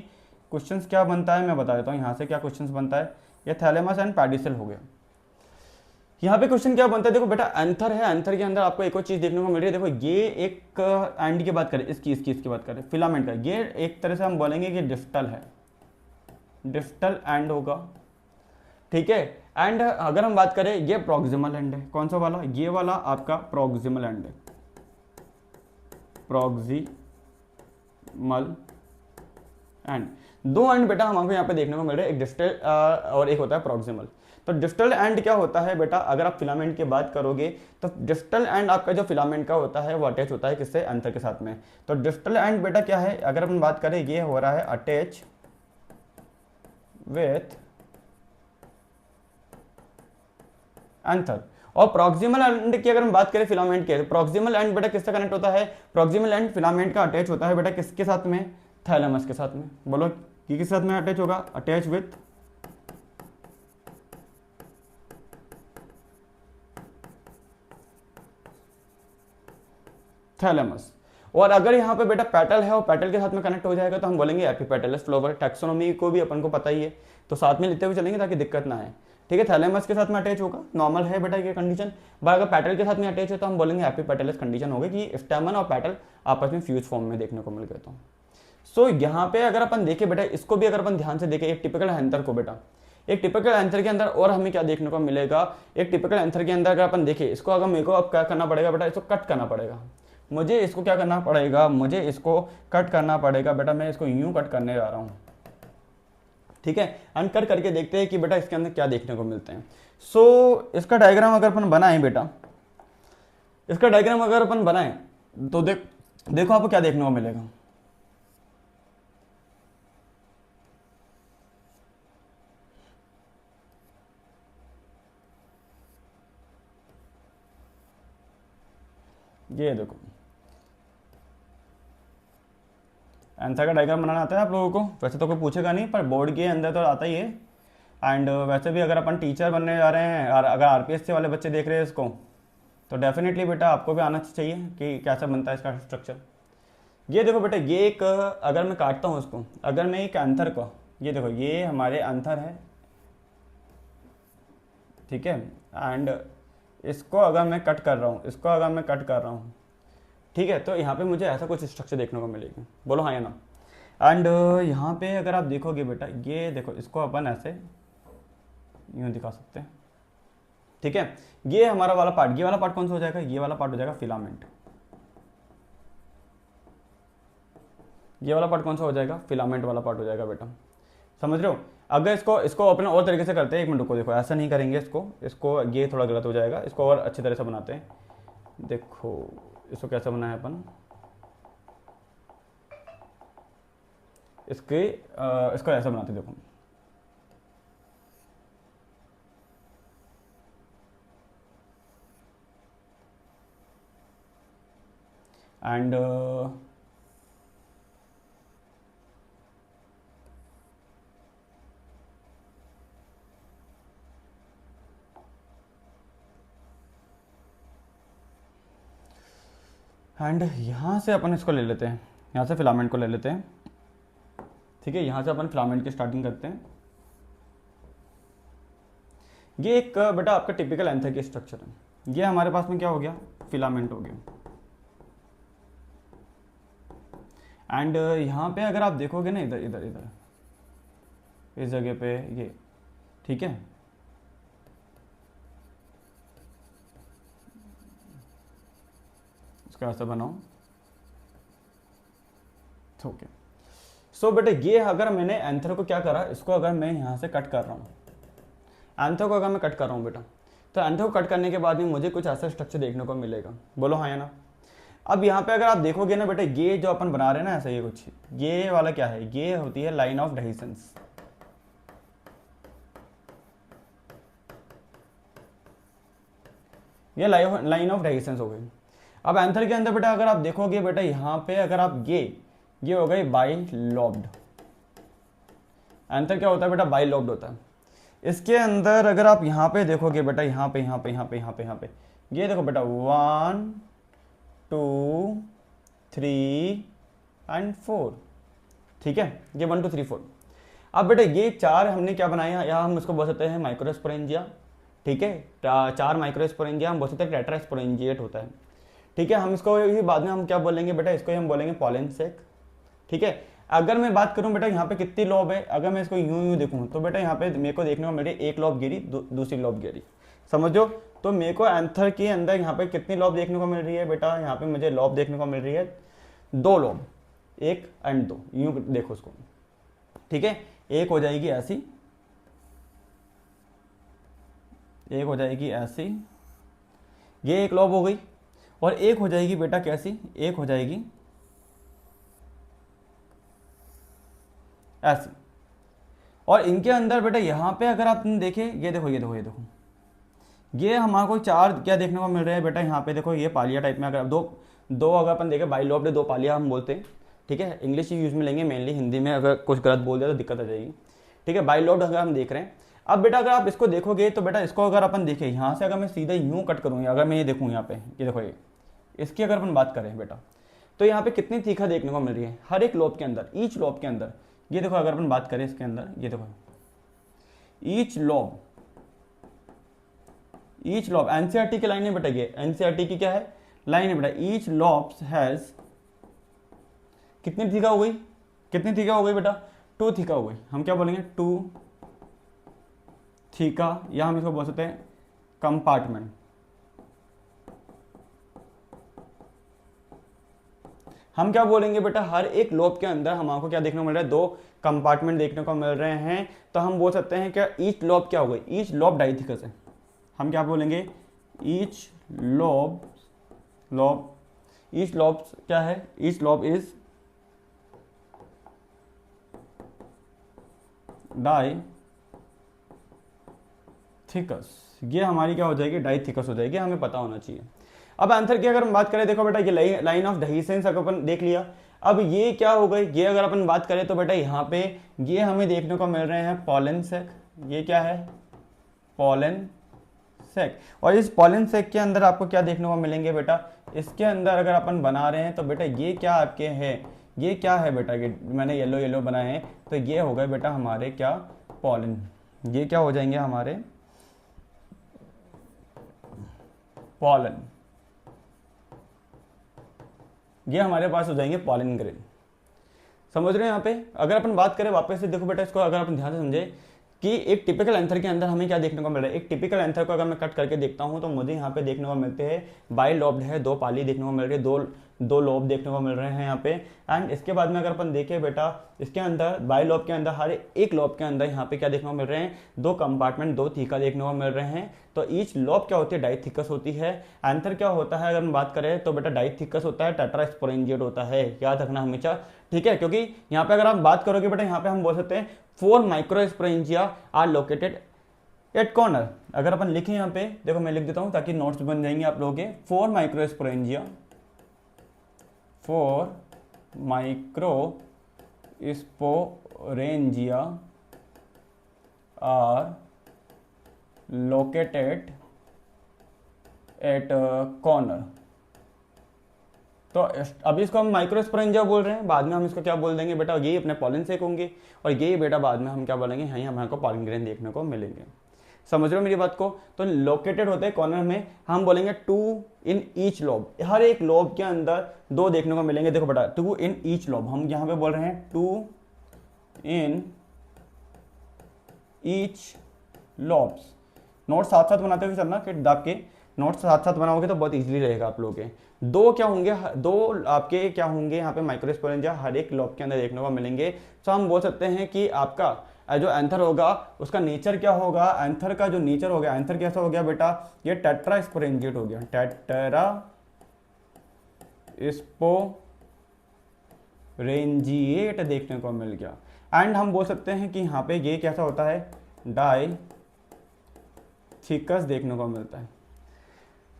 क्वेश्चंस क्या बनता है मैं बता देता हूँ, यहाँ से क्या क्वेश्चंस बनता है, ये थैलेमस एंड पेडिसल हो गया। यहाँ पे क्वेश्चन क्या बनता है, देखो बेटा एंथर है, एंथर के अंदर आपको एक और चीज देखने को मिल रही है, देखो ये एक एंड की बात करें, इसकी बात करें फिलामेंट का, ये एक तरह से हम बोलेंगे कि डिस्टल है, डिस्टल एंड होगा, ठीक है। एंड अगर हम बात करें, ये प्रॉक्सिमल एंड है, कौन सा वाला, ये वाला आपका प्रॉक्सिमल एंड है, प्रॉक्सिमल एंड। 2 एंड बेटा हमको यहाँ पे देखने को मिल रहे हैं, एक डिस्टल और एक होता है प्रॉक्सिमल। तो डिस्टल एंड क्या होता है बेटा, अगर आप फिलामेंट की बात करोगे तो डिस्टल एंड आपका जो फिलामेंट का होता है वो अटैच होता है किससे, एंथर के साथ में। तो डिस्टल एंड बेटा क्या है, अगर अपन बात करें, ये हो रहा है अटैच विथ एंथर। और प्रॉक्सिमल एंड की अगर हम बात करें फिलामेंट के, प्रॉक्सिमल एंड बेटा किससे कनेक्ट होता है, प्रॉक्सिमल एंड फिलामेंट का अटैच होता है बेटा किसके साथ में, थैलेमस के साथ में। बोलो किसके साथ में अटैच होगा, अटैच विथ थैलेमस। और अगर यहाँ पे बेटा पेटल है और पेटल के साथ में कनेक्ट हो जाएगा तो हम बोलेंगे एपिपेटलस फ्लावर। टैक्सोनॉमी को भी अपन को पता ही है, तो साथ में लेते हुए चलेंगे ताकि दिक्कत ना आए, ठीक है। थैलेमस के साथ में अटैच होगा, नॉर्मल है बेटा ये कंडीशन। बट अगर पेटल के साथ में अटैच है तो हम बोलेंगे एपिपेटलस कंडीशन होगी, कि स्टेमन और पेटल आपस में फ्यूज फॉर्म में देखने को मिल गए। तो सो यहाँ पे अगर अपन देखें बेटा, इसको भी अगर अपन ध्यान से देखें, एक टिपिकल एंथर को बेटा, एक टिपिकल एंथर के अंदर और हमें क्या देखने को मिलेगा, एक टिपिकल एंथर के अंदर अगर अपन देखें, इसको अगर मेरे को अब क्या करना पड़ेगा बेटा, इसको कट करना पड़ेगा, मुझे इसको क्या करना पड़ेगा, मुझे इसको कट करना पड़ेगा बेटा। मैं इसको यूं कट करने जा रहा हूं, ठीक है। एंड कट करके देखते हैं कि बेटा इसके अंदर क्या देखने को मिलते हैं। सो इसका डायग्राम अगर अपन बनाएं बेटा, इसका डायग्राम अगर अपन बनाएं तो देखो आपको क्या देखने को मिलेगा। ये देखो एंथर का डायग्राम बनाना आता है आप लोगों को, वैसे तो कोई पूछेगा नहीं पर बोर्ड के अंदर तो आता ही है। एंड वैसे भी अगर अपन टीचर बनने जा रहे हैं और अगर आरपीएससी वाले बच्चे देख रहे हैं इसको, तो डेफिनेटली बेटा आपको भी आना चाहिए कि कैसा बनता है इसका स्ट्रक्चर। ये देखो बेटा, ये एक अगर मैं काटता हूँ इसको, अगर मैं एक एंथर को, ये देखो ये हमारे एंथर है, ठीक है, एंड इसको अगर मैं कट कर रहा हूँ, इसको अगर मैं कट कर रहा हूँ, ठीक है, तो यहाँ पे मुझे ऐसा कुछ स्ट्रक्चर देखने को मिलेगी। बोलो हाँ या ना। एंड यहाँ पे अगर आप देखोगे बेटा, ये देखो इसको अपन ऐसे यूँ दिखा सकते हैं, ठीक है। ये हमारा वाला पार्ट, ये वाला पार्ट कौन सा हो जाएगा, ये वाला पार्ट हो जाएगा फिलामेंट। ये वाला पार्ट कौन सा हो जाएगा, फिलामेंट वाला पार्ट हो जाएगा बेटा, समझ रहे हो। अगर इसको अपने और तरीके से करते हैं, एक मिनट को, देखो ऐसा नहीं करेंगे इसको ये थोड़ा गलत हो जाएगा, इसको और अच्छी तरह से बनाते हैं। देखो इसको कैसे बनाया अपन, इसको ऐसा बनाते, देखो एंड यहाँ से अपन इसको ले लेते हैं, यहाँ से फिलामेंट को ले लेते हैं, ठीक है। यहाँ से अपन फिलामेंट की स्टार्टिंग करते हैं। ये एक बेटा आपका टिपिकल एंथर की स्ट्रक्चर है। ये हमारे पास में क्या हो गया, फिलामेंट हो गया। एंड यहाँ पे अगर आप देखोगे ना, इधर इधर इधर इस जगह पे ये, ठीक है, इसका ऐसा बनाओ, ओके। सो बेटे ये अगर मैंने एंथर को क्या करा, इसको अगर मैं यहाँ से कट कर रहा हूँ, एंथर को अगर मैं कट कर रहा हूँ बेटा, तो एंथर को कट करने के बाद में मुझे कुछ ऐसा स्ट्रक्चर देखने को मिलेगा। बोलो हाँ या ना। अब यहाँ पे अगर आप देखोगे ना बेटा, ये जो अपन बना रहे हैं ना ऐसा, ये कुछ, ये वाला क्या है, ये होती है लाइन ऑफ एडहेसिंस। ये लाइन ऑफ एडहेसिंस हो गई। अब एंथर के अंदर बेटा अगर आप देखोगे बेटा, यहाँ पे अगर आप ये हो गई बाई लॉब्ड। एंथर क्या होता है बेटा, बाई लॉब्ड होता है। इसके अंदर अगर आप यहाँ पे देखोगे बेटा, यहाँ पे ये देखो बेटा 1 2 3 एंड 4, ठीक है, ये 1 2 3 4। अब बेटा ये 4 हमने क्या बनाया, या हम इसको बोल सकते हैं माइक्रोस्पोरेंजिया, ठीक है। 4 माइक्रोस्पोरेंजिया हम बोल सकते हैं टेट्रास्पोरेंजिएट होता है, ठीक है। हम इसको बाद में हम क्या बोलेंगे बेटा, इसको हम बोलेंगे पॉलन सेक, ठीक है। अगर मैं बात करूं बेटा यहाँ पे कितनी लॉब है, अगर मैं इसको यूं देखूं तो बेटा यहाँ पे मेरे को देखने को मिल रही है एक लॉब गिरी, दूसरी लॉब गिरी, समझो। तो मेरे को एंथर के अंदर यहाँ पे कितनी लॉब देखने को मिल रही है बेटा, यहाँ पे मुझे लॉब देखने को मिल रही है 2 लॉब, 1 एंड 2, यूं देखो उसको, ठीक है। एक हो जाएगी ऐसी, एक हो जाएगी ऐसी, ये एक लॉब हो गई, और एक हो जाएगी बेटा कैसी, एक हो जाएगी ऐसी। और इनके अंदर बेटा यहाँ पे अगर आप देखें, ये देखो ये हमारे को 4 क्या देखने को मिल रहा है बेटा, यहाँ पे देखो ये पालिया टाइप में, अगर दो अगर अपन देखें बाइलॉब्ड 2 पालिया हम बोलते हैं, ठीक है। इंग्लिश यूज में लेंगे मेनली, हिंदी में अगर कुछ गलत बोल दिया तो दिक्कत आ जाएगी, ठीक है। बाइलॉब्ड अगर हम देख रहे हैं। अब बेटा अगर आप इसको देखोगे तो बेटा इसको अगर अपन देखें यहाँ से, अगर मैं सीधा यूँ कट करूँ, अगर मैं ये देखूँ यहाँ पे, ये देखो ये इसकी अगर अपन बात करें बेटा, तो यहाँ पे कितनी तीखा देखने को मिल रही है हर एक लॉब के अंदर, ईच लॉब के अंदर। ये देखो अगर अपन बात करें इसके अंदर, ये देखो ईच लॉब एनसीईआरटी की लाइन है बेटा, ये एनसीईआरटी की क्या है, लाइन है बेटा। ईच लॉब हैज कितनी थीका हो गई, बेटा 2 थीका हो गई। हम क्या बोलेंगे, 2 थीका, या हम इसको बोल सकते हैं कंपार्टमेंट। हम क्या बोलेंगे बेटा, हर एक लॉब के अंदर हमको क्या देखने को मिल रहा है, 2 कंपार्टमेंट देखने को मिल रहे हैं। तो हम बोल सकते हैं क्या, ईच लॉब क्या हो गई, ईच लॉब डाइथिकस है। हम क्या बोलेंगे, ईच लॉब क्या है, ईच लॉब इज डाइथिकस। ये हमारी क्या हो जाएगी, डाइथिकस हो जाएगी, हमें पता होना चाहिए। अब आंसर की अगर हम बात करें, देखो बेटा ये लाइन ऑफ एडहेसिंस अगर अपन देख लिया। अब ये क्या हो गई, ये अगर अपन बात करें तो बेटा यहाँ पे ये हमें देखने को मिल रहे हैं पॉलन सेक। ये क्या है, पॉलन सेक। और इस पॉलन सेक के अंदर आपको क्या देखने को मिलेंगे बेटा, इसके अंदर अगर अपन बना रहे हैं तो बेटा ये क्या आपके हैं, ये क्या है बेटा, ये मैंने येलो येलो बनाए हैं तो ये हो गए बेटा हमारे क्या, पॉलन। ये क्या हो जाएंगे हमारे पॉलन, ये हमारे पास हो जाएंगे पॉलन ग्रेन। समझ रहे हैं यहाँ पे। अगर अपन बात करें वापस से, देखो बेटा इसको अगर अपन ध्यान से समझे कि एक टिपिकल एंथर के अंदर हमें क्या देखने को मिल रहा है। एक टिपिकल एंथर को अगर मैं कट करके देखता हूँ तो मुझे यहाँ पे देखने को मिलते हैं बाई लॉब्ड है, दो पाली देखने को मिल रही है, दो लोब देखने को मिल रहे हैं यहाँ पे। एंड इसके बाद में अगर अपन देखें बेटा, इसके अंदर बाई लॉब के अंदर हर एक लॉब के अंदर यहाँ पे क्या देखने को मिल रहे हैं, दो कंपार्टमेंट, दो थीका देखने को मिल रहे हैं। तो ईच लॉब क्या होती है, डाइथिकस होती है। एंथर क्या होता है अगर हम बात करें तो बेटा डाइथिकस होता है, टेट्रास्पोरेंजिएट होता है, याद रखना हमेशा, ठीक है। क्योंकि यहाँ पे अगर आप बात करोगे बेटा, यहाँ पे हम बोल सकते हैं 4 microsporangia are located at corner. अगर अपन लिखें यहाँ पे, देखो मैं लिख देता हूँ ताकि नोट्स बन जाएंगे आप लोगों के। 4 microsporangia, 4 microsporangia are located at corner. तो अभी इसको हम माइक्रोस्पोरेंजिया बोल रहे हैं, बाद में हम इसको क्या बोल देंगे बेटा, ये अपने पॉलन सेक होंगे, और ये बेटा बाद में हम क्या बोलेंगे, यहीं हमारे को पॉलन ग्रेन देखने को मिलेंगे। समझ रहे हो मेरी बात को। तो लोकेटेड होते हैं कॉर्नर में, हम बोलेंगे 2 इन ईच लॉब, हर एक लॉब के अंदर 2 देखने को मिलेंगे। देखो बेटा 2 इन ईच लॉब, हम यहाँ पे बोल रहे हैं 2 इन ईच लॉब्स। नोट साथ साथ बनाते हुए चलना, कि दाब के नोट साथ साथ बनाओगे तो बहुत इजीली रहेगा आप लोगों के। दो क्या होंगे, दो आपके क्या होंगे यहाँ पे माइक्रोस्पोरेंजिया हर एक लॉब के अंदर देखने को मिलेंगे। तो हम बोल सकते हैं कि आपका जो एंथर होगा उसका नेचर क्या होगा, एंथर का जो नेचर हो गया, एंथर कैसा हो गया बेटा, ये टेट्रास्पोरेंजिएट हो गया, टेट्रास्पोरेंजिएट देखने को मिल गया। एंड हम बोल सकते हैं कि यहाँ पे ये कैसा होता है, डाइथिकस देखने को मिलता है,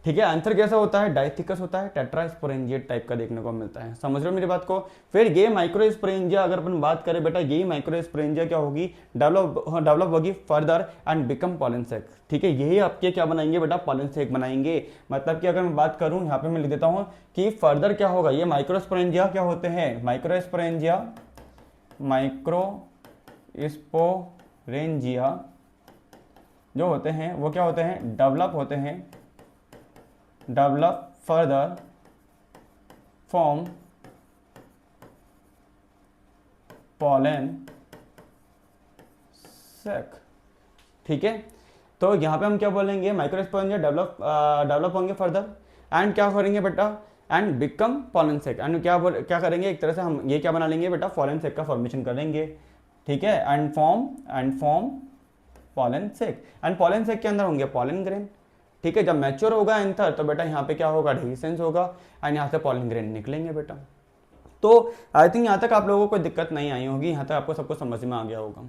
ठीक है। आंसर कैसा होता है, डाइथिकस होता है, टेट्रास्पोरेंजिएट टाइप का देखने को मिलता है। समझ रहे हो मेरी बात को। फिर ये माइक्रोस्पोरेंजिया अगर अपन बात करें बेटा, ये माइक्रोस्पोरेंजिया क्या होगी, डेवलप होगी further and become pollen sac, ठीक है। यही आपके क्या बनाएंगे बेटा, पॉलन सेक बनाएंगे। मतलब कि अगर मैं बात करूं यहाँ पे मैं लिख देता हूँ कि फर्दर क्या होगा, ये माइक्रोस्पोरेंजिया क्या होते हैं, माइक्रोस्पोरेंजिया जो होते हैं वो क्या होते हैं, develop further form pollen sac, ठीक है। तो यहां पे हम क्या बोलेंगे, माइक्रोस्पोरेंजिया डेवलप होंगे फर्दर एंड क्या करेंगे बेटा, and become pollen sac. And क्या करेंगे, एक तरह से हम ये क्या बना लेंगे बेटा, पॉलन सेक का फॉर्मेशन करेंगे, ठीक है। And form pollen sac. And pollen sac के अंदर होंगे पॉलन ग्रेन, ठीक है। जब मैच्योर होगा एंथर तो बेटा यहाँ पे क्या होगा, डेhiscence होगा एंड यहाँ से पॉलन ग्रेन निकलेंगे बेटा। तो आई थिंक यहाँ तक आप लोगों को कोई दिक्कत नहीं आई होगी, यहाँ तक आपको सबको समझ में आ गया होगा,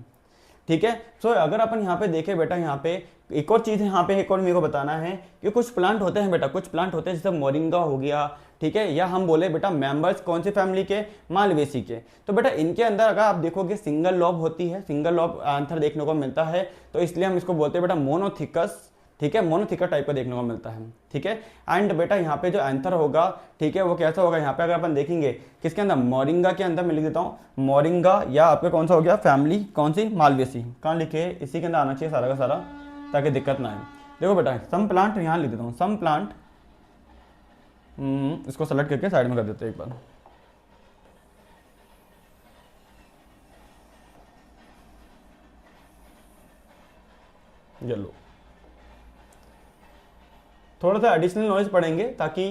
ठीक है। सो अगर अपन यहाँ पे देखें बेटा, यहाँ पे एक और चीज़ यहाँ पे एक और मेरे को बताना है कि कुछ प्लांट होते हैं बेटा, कुछ प्लांट होते हैं जैसे मोरिंगा हो गया, ठीक है, या हम बोले बेटा मेंबर्स कौन सी फैमिली के, मालवेसी के। तो बेटा इनके अंदर अगर आप देखोगे सिंगल लॉब होती है, सिंगल लॉब आंसर देखने को मिलता है, तो इसलिए हम इसको बोलते हैं बेटा मोनोथिकस, ठीक है, मोनोथिका टाइप का देखने को मिलता है, ठीक है। एंड बेटा यहाँ पे जो एंथर होगा, ठीक है, वो कैसा होगा, यहाँ पे अगर अपन देखेंगे किसके अंदर, मोरिंगा के अंदर मैं लिख देता हूँ मोरिंगा, या आपके कौन सा हो गया, फैमिली कौन सी, मालवेसी, कहाँ लिखे, इसी के अंदर आना चाहिए सारा का सारा, ताकि दिक्कत ना आए। देखो बेटा सम प्लांट यहाँ लिख देता हूँ, सम प्लांट, इसको सेलेक्ट करके साइड में कर देते हैं एक बार। येलो, थोड़ा सा एडिशनल नॉलेज पढ़ेंगे ताकि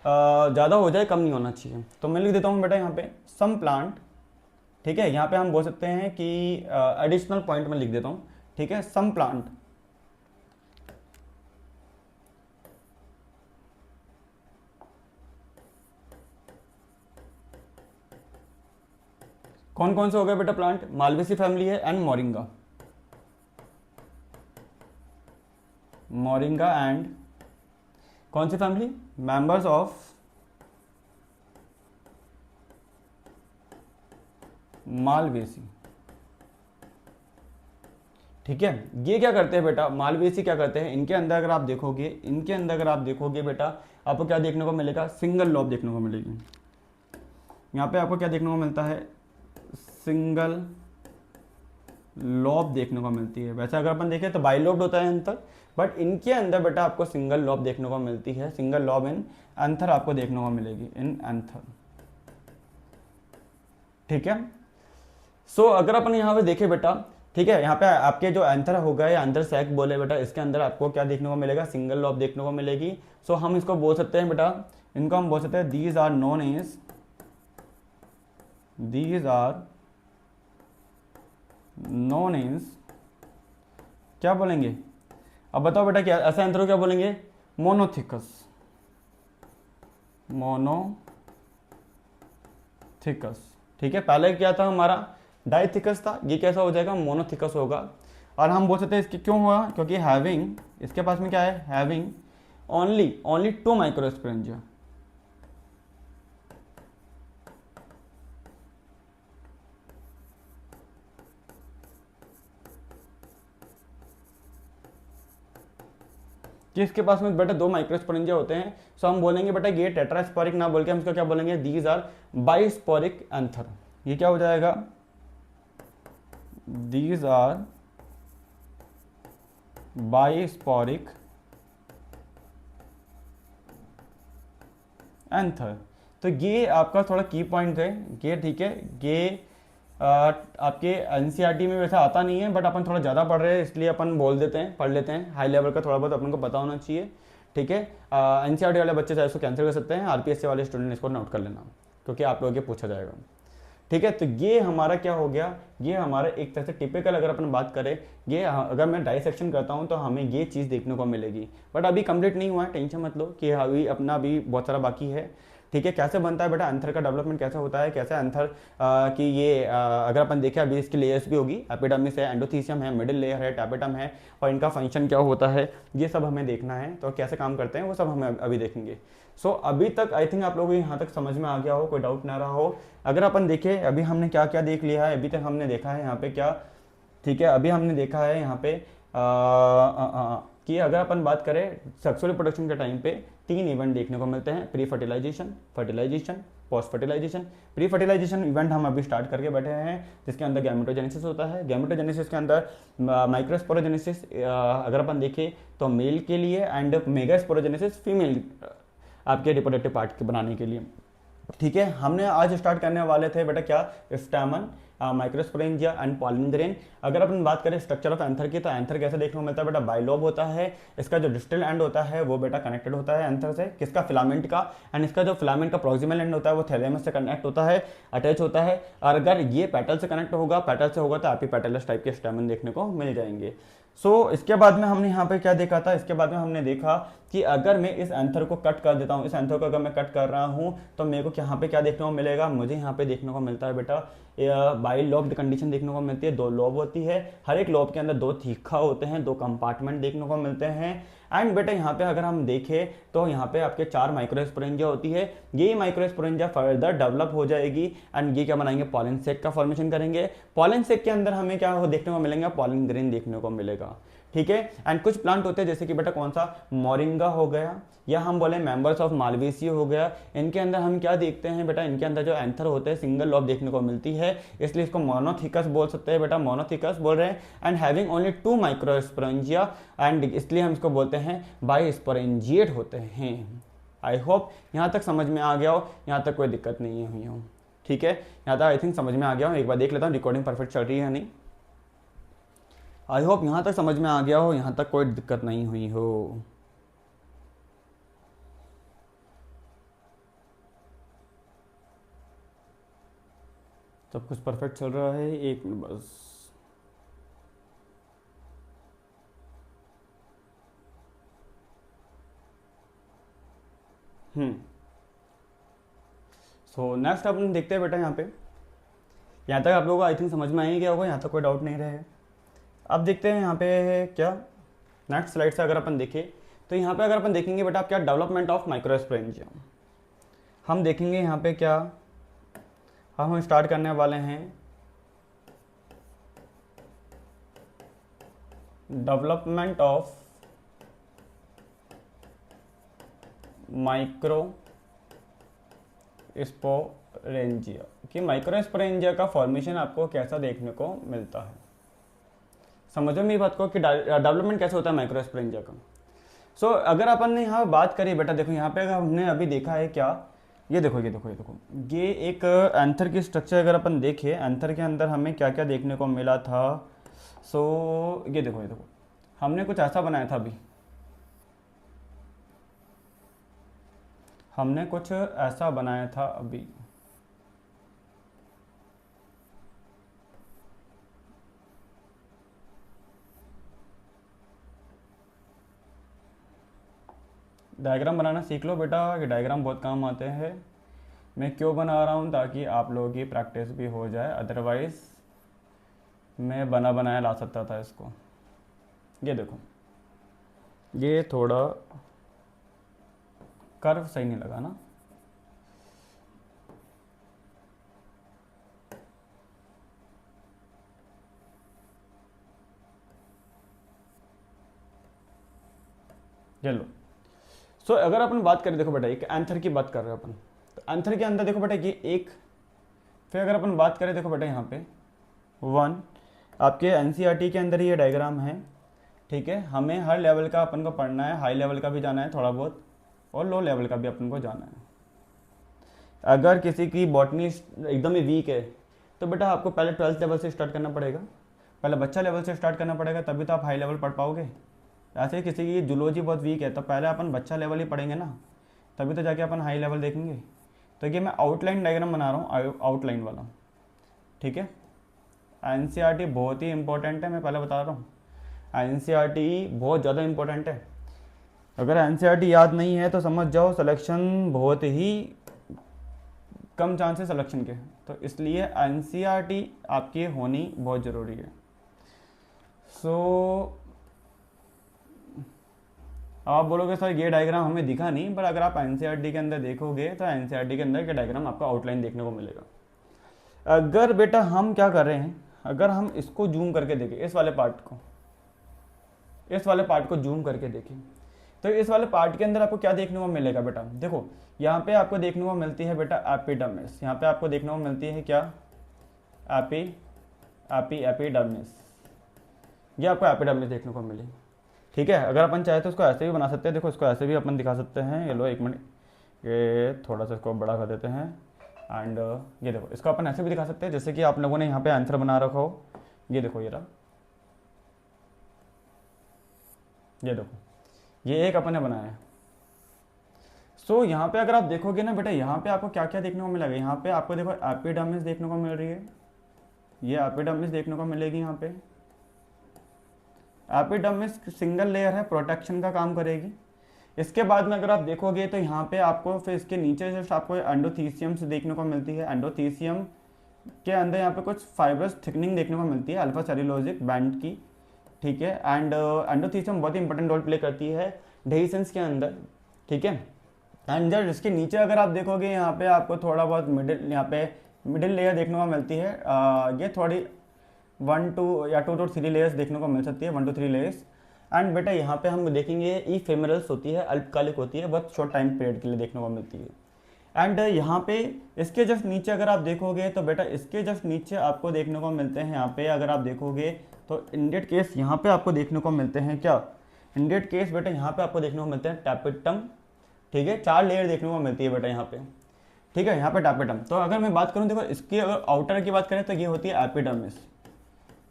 ज़्यादा हो जाए, कम नहीं होना चाहिए। तो मैं लिख देता हूँ बेटा यहाँ पे सम प्लांट, ठीक है। यहाँ पे हम बोल सकते हैं कि एडिशनल पॉइंट में लिख देता हूँ, ठीक है, सम प्लांट कौन कौन से हो गए बेटा प्लांट, मालवेसी फैमिली है एंड मोरिंगा, एंड कौन सी फैमिली, मेंबर्स ऑफ मालवेसी, ठीक है, ये क्या करते हैं बेटा, मालवेसी क्या करते हैं, इनके अंदर अगर आप देखोगे, इनके अंदर अगर आप देखोगे बेटा, आपको क्या देखने को मिलेगा, सिंगल लॉब देखने को मिलेगी। यहाँ पे आपको क्या देखने को मिलता है, सिंगल लॉब देखने को मिलती है। वैसे अगर अपन देखें तो बाइलोब्ड होता है एंथर, बट इनके अंदर बेटा आपको सिंगल लॉब देखने को मिलती है। सिंगल लॉब इन एंथर आपको देखने को मिलेगी, इन एंथर। ठीक है, सो अगर अपन यहाँ पे देखें बेटा, ठीक है, यहाँ पे आपके जो एंथर होगा या एंथर सैक बोले बेटा, इसके अंदर आपको क्या देखने को मिलेगा, सिंगल लॉब देखने को मिलेगी। सो हम इसको बोल सकते हैं बेटा, इनको हम बोल सकते हैं these are known as, these are known as, क्या बोलेंगे, अब बताओ बेटा, क्या ऐसा एंथर को क्या बोलेंगे, मोनोथिकस, मोनोथिकस। ठीक है, पहले क्या था हमारा, डाइथिकस था, ये कैसा हो जाएगा, मोनोथिकस होगा। और हम बोल सकते हैं इसके क्यों हुआ, क्योंकि हैविंग, इसके पास में क्या है, हैविंग ओनली 2 माइक्रोस्पोरेंजिया। कि इसके पास में बेटा 2 माइक्रोस्पोरेंजिया होते हैं। सो हम बोलेंगे बेटा ये टेट्रास्पोरिक ना बोल के हम इसको क्या बोलेंगे, दीज आर बाइस्पोरिक एंथर। ये क्या हो जाएगा, दीज आर बाइस्पोरिक एंथर। तो ये आपका थोड़ा की पॉइंट है ये, ठीक है, ये आपके एनसीईआरटी में वैसा आता नहीं है, बट अपन थोड़ा ज़्यादा पढ़ रहे हैं इसलिए अपन बोल देते हैं, पढ़ लेते हैं, हाई लेवल का थोड़ा बहुत अपन को पता होना चाहिए। ठीक है, एनसीईआरटी वाले बच्चे चाहे इसको कैंसिल कर सकते हैं, आरपीएससी वाले स्टूडेंट इसको नोट कर लेना, क्योंकि आप लोगों के पूछा जाएगा। ठीक है, तो ये हमारा क्या हो गया, ये हमारा एक तरह से टिपिकल, अगर अपन बात करें, ये अगर मैं डाइसेक्शन करता हूँ तो हमें ये चीज़ देखने को मिलेगी। बट अभी कंप्लीट नहीं हुआ है, टेंशन मत लो कि अभी अपना भी बहुत सारा बाकी है। ठीक है, कैसे बनता है बेटा एंथर का डेवलपमेंट, कैसे होता है, कैसे एंथर की ये अगर अपन देखें, अभी इसकी लेयर्स भी होगी, एपिडर्मिस है, एंडोथीसियम है, मिडिल लेयर है, टैपेटम है, और इनका फंक्शन क्या होता है, ये सब हमें देखना है। तो कैसे काम करते हैं वो सब हमें अभी देखेंगे। सो अभी तक आई थिंक आप लोगों को यहाँ तक समझ में आ गया हो, कोई डाउट ना रहा हो। अगर अपन देखें अभी हमने क्या क्या देख लिया है, अभी तक हमने देखा है यहाँ पे क्या, ठीक है, अभी हमने देखा है यहाँ पे कि अगर अपन बात करें सेक्सुअल रिप्रोडक्शन के टाइम पे 3 इवेंट देखने को मिलते हैं, pre fertilisation, fertilisation, post fertilisation. Pre fertilisation event हम अभी स्टार्ट करके बैठे हैं, जिसके अंदर गैमेटोजेनेसिस होता है। गैमेटोजेनेसिस के अंदर माइक्रोस्पोरोजेनेसिस अगर अपन देखें तो मेल के लिए, एंड मेगास्पोरोजेनेसिस फीमेल आपके रिप्रोडक्टिव पार्ट के बनाने के लिए। ठीक है, हमने आज स्टार्ट करने वाले थे बेटा क्या, stamen, microsporangia and pollen grain. अगर अपन बात करें स्ट्रक्चर ऑफ एंथर की, तो एंथर कैसे देखने को मिलता है बेटा, बाइलोब होता है, इसका जो डिस्टल एंड होता है वो बेटा कनेक्टेड होता है एंथर से, किसका, फिलामेंट का, एंड इसका जो फिलामेंट का प्रोक्सिमल एंड होता है वो थैलेमस से कनेक्ट होता है, अटैच होता है। और अगर ये पेटल से कनेक्ट होगा, पेटल से होगा, तो आपकी पेटलस टाइप के स्टैमन देखने को मिल जाएंगे। इसके बाद में हमने यहाँ पे क्या देखा था, इसके बाद में हमने देखा कि अगर मैं इस एंथर को कट कर देता हूँ, इस एंथर को अगर मैं कट कर रहा हूँ, तो मेरे को यहाँ पे क्या देखने को मिलेगा, मुझे यहाँ पे देखने को मिलता है बेटा बाई लॉब्ड कंडीशन देखने को मिलती है। 2 लॉब होती है, हर एक लॉब के अंदर 2 थीखा होते हैं, 2 कंपार्टमेंट देखने को मिलते हैं। एंड बेटा यहाँ पे अगर हम देखें तो यहाँ पे आपके 4 माइक्रोस्पोरेंजिया होती है। ये माइक्रोस्पोरेंजिया फर्दर डेवलप हो जाएगी, एंड ये क्या बनाएंगे, पॉलन सेक का फॉर्मेशन करेंगे। पॉलन सेक के अंदर हमें क्या देखने को मिलेंगे, पॉलन ग्रेन देखने को मिलेगा। ठीक है, एंड कुछ प्लांट होते हैं जैसे कि बेटा कौन सा, मोरिंगा हो गया, या हम बोले मेंबर्स ऑफ मालवेसी हो गया। इनके अंदर हम क्या देखते हैं बेटा, इनके अंदर जो एंथर होते हैं सिंगल लॉब देखने को मिलती है, इसलिए इसको मोनोथिकस बोल सकते हैं बेटा, मोनोथिकस बोल रहे हैं। And having only 2 microsporangia, and इसलिए हम इसको बोलते हैं बाइस्पोरेंजिएट होते हैं। आई होप यहाँ तक समझ में आ गया हो, यहाँ तक कोई दिक्कत नहीं हुई हो। ठीक है, यहाँ तक आई थिंक समझ में आ गया हो। एक बार देख लेता हूँ रिकॉर्डिंग परफेक्ट चल रही है या नहीं। आई होप यहाँ तक समझ में आ गया हो, यहाँ तक कोई दिक्कत नहीं हुई हो। सब कुछ परफेक्ट चल रहा है, एक मिनट बस। सो नेक्स्ट अपन देखते हैं बेटा, यहाँ तक आप लोगों को आई थिंक समझ में आ ही गया होगा, यहाँ तक कोई डाउट नहीं रहे। अब देखते हैं यहाँ पे क्या, नेक्स्ट स्लाइड से अगर अपन देखें तो यहाँ पे अगर अपन देखेंगे बेटा आप क्या, डेवलपमेंट ऑफ माइक्रोस्पोरेंजिया हम देखेंगे। यहाँ पे क्या हम स्टार्ट करने वाले हैं डेवलपमेंट ऑफ माइक्रो स्पोरेंजिया, कि माइक्रो स्पोरेंजिया का फॉर्मेशन आपको कैसा देखने को मिलता है। समझो मेरी बात को कि डेवलपमेंट कैसे होता है माइक्रो स्पोरेंजिया का। सो अगर अपन ने यहाँ बात करी बेटा, देखो यहाँ पे अगर हमने अभी देखा है क्या, ये देखो ये एक एंथर की स्ट्रक्चर अगर अपन देखें, एंथर के अंदर हमें क्या क्या देखने को मिला था। सो ये देखो हमने कुछ ऐसा बनाया था, अभी हमने कुछ ऐसा बनाया था अभी। डायग्राम बनाना सीख लो बेटा, कि डायग्राम बहुत काम आते हैं। मैं क्यों बना रहा हूँ, ताकि आप लोगों की प्रैक्टिस भी हो जाए, अदरवाइज मैं बना बनाया ला सकता था इसको। ये देखो ये थोड़ा कर्व सही नहीं लगा ना। ये लो। सो अगर अपन बात करें, देखो बेटा एक एंथर की बात कर रहे हैं अपन, तो एंथर के अंदर देखो बेटा ये एक, फिर अगर अपन बात करें देखो बेटा यहाँ पे 1, आपके एनसीईआरटी के अंदर ये डायग्राम है, ठीक है। हमें हर लेवल का अपन को पढ़ना है, हाई लेवल का भी जाना है थोड़ा बहुत, और लो लेवल का भी अपन को जाना है। अगर किसी की बॉटनी एकदम ही वीक है तो बेटा आपको पहले 12th लेवल से स्टार्ट करना पड़ेगा, पहले बच्चा लेवल से स्टार्ट करना पड़ेगा, तभी तो आप हाई लेवल पढ़ पाओगे। ऐसे किसी की जूलॉजी बहुत वीक है तो पहले अपन बच्चा लेवल ही पढ़ेंगे ना, तभी तो जाके अपन हाई लेवल देखेंगे। तो ये मैं आउटलाइन डायग्राम बना रहा हूँ, आउटलाइन वाला, ठीक है। एनसीईआरटी बहुत ही इंपॉर्टेंट है, मैं पहले बता रहा हूँ, एनसीईआरटी बहुत ज़्यादा इंपॉर्टेंट है। अगर एनसीईआरटी याद नहीं है तो समझ जाओ सिलेक्शन बहुत ही कम चांस है सिलेक्शन के, तो इसलिए एनसीईआरटी आपकी होनी बहुत ज़रूरी है। सो आप बोलोगे सर ये डायग्राम हमें दिखा नहीं, पर अगर आप एनसीईआरटी के अंदर देखोगे तो एनसीईआरटी के अंदर ये डायग्राम आपको आउटलाइन देखने को मिलेगा। अगर बेटा हम क्या कर रहे हैं, अगर हम इसको जूम करके देखें, इस वाले पार्ट को जूम करके देखें, तो इस वाले पार्ट के अंदर आपको क्या देखने को मिलेगा बेटा, देखो यहाँ पे आपको देखने को मिलती है बेटा एपिडर्मिस, यहाँ पे आपको देखने को मिलती है क्या, एपिडर्मिस, ये आपको एपिडर्मिस देखने को मिली, ठीक है। अगर अपन चाहे तो उसको ऐसे भी बना सकते हैं, देखो इसको ऐसे भी अपन दिखा सकते हैं। ये लो एक मिनट, ये थोड़ा सा इसको बड़ा कर देते हैं, एंड ये देखो इसको अपन ऐसे भी दिखा सकते हैं, जैसे कि आप लोगों ने यहाँ पे आंसर बना रखा हो। ये देखो ये रहा, ये देखो ये एक अपन ने बनाया है। सो यहाँ पे अगर आप देखोगे ना बेटा, यहाँ पे आपको क्या क्या देखने को मिलेगा, यहाँ पे आपको देखो एपिडर्मिस देखने को मिल रही है, ये एपिडर्मिस देखने को मिलेगी। यहाँ पे एपिडर्मिस सिंगल लेयर है, प्रोटेक्शन का काम करेगी। इसके बाद में अगर आप देखोगे तो यहाँ पे आपको फिर इसके नीचे जस्ट आपको एंडोथीसियम से देखने को मिलती है। एंडोथीसियम के अंदर यहाँ पे कुछ फाइब्रस थिकनिंग देखने को मिलती है अल्फा सेल्यूलोजिक बैंड की, ठीक है। एंड एंडोथीसियम बहुत ही इंपॉर्टेंट रोल प्ले करती है डेहिसेंस के अंदर, ठीक है। एंड जब इसके नीचे अगर आप देखोगे यहाँ पे आपको थोड़ा बहुत मिडिल लेयर देखने को मिलती है। ये थोड़ी 1 to 3 लेयर्स देखने को मिल सकती है, 1 to 3 लेयर्स। एंड बेटा यहाँ पे हम देखेंगे ई फेमरल्स होती है, अल्पकालिक होती है, बहुत शॉर्ट टाइम पीरियड के लिए देखने को मिलती है। एंड यहाँ पे इसके जस्ट नीचे अगर आप देखोगे तो बेटा इसके जस्ट नीचे आपको देखने को मिलते हैं, यहाँ पे अगर आप देखोगे तो इंडेड केस यहाँ पे आपको देखने को मिलते हैं क्या, इंडेड केस बेटा यहाँ पे आपको देखने को मिलते हैं टैपेटम, ठीक है। 4 लेयर देखने को मिलती है बेटा यहाँ पे, ठीक है, यहाँ पे टैपेटम। तो अगर मैं बात करूँ, देखो इसकी अगर आउटर की बात करें तो ये होती है एपिडर्मिस,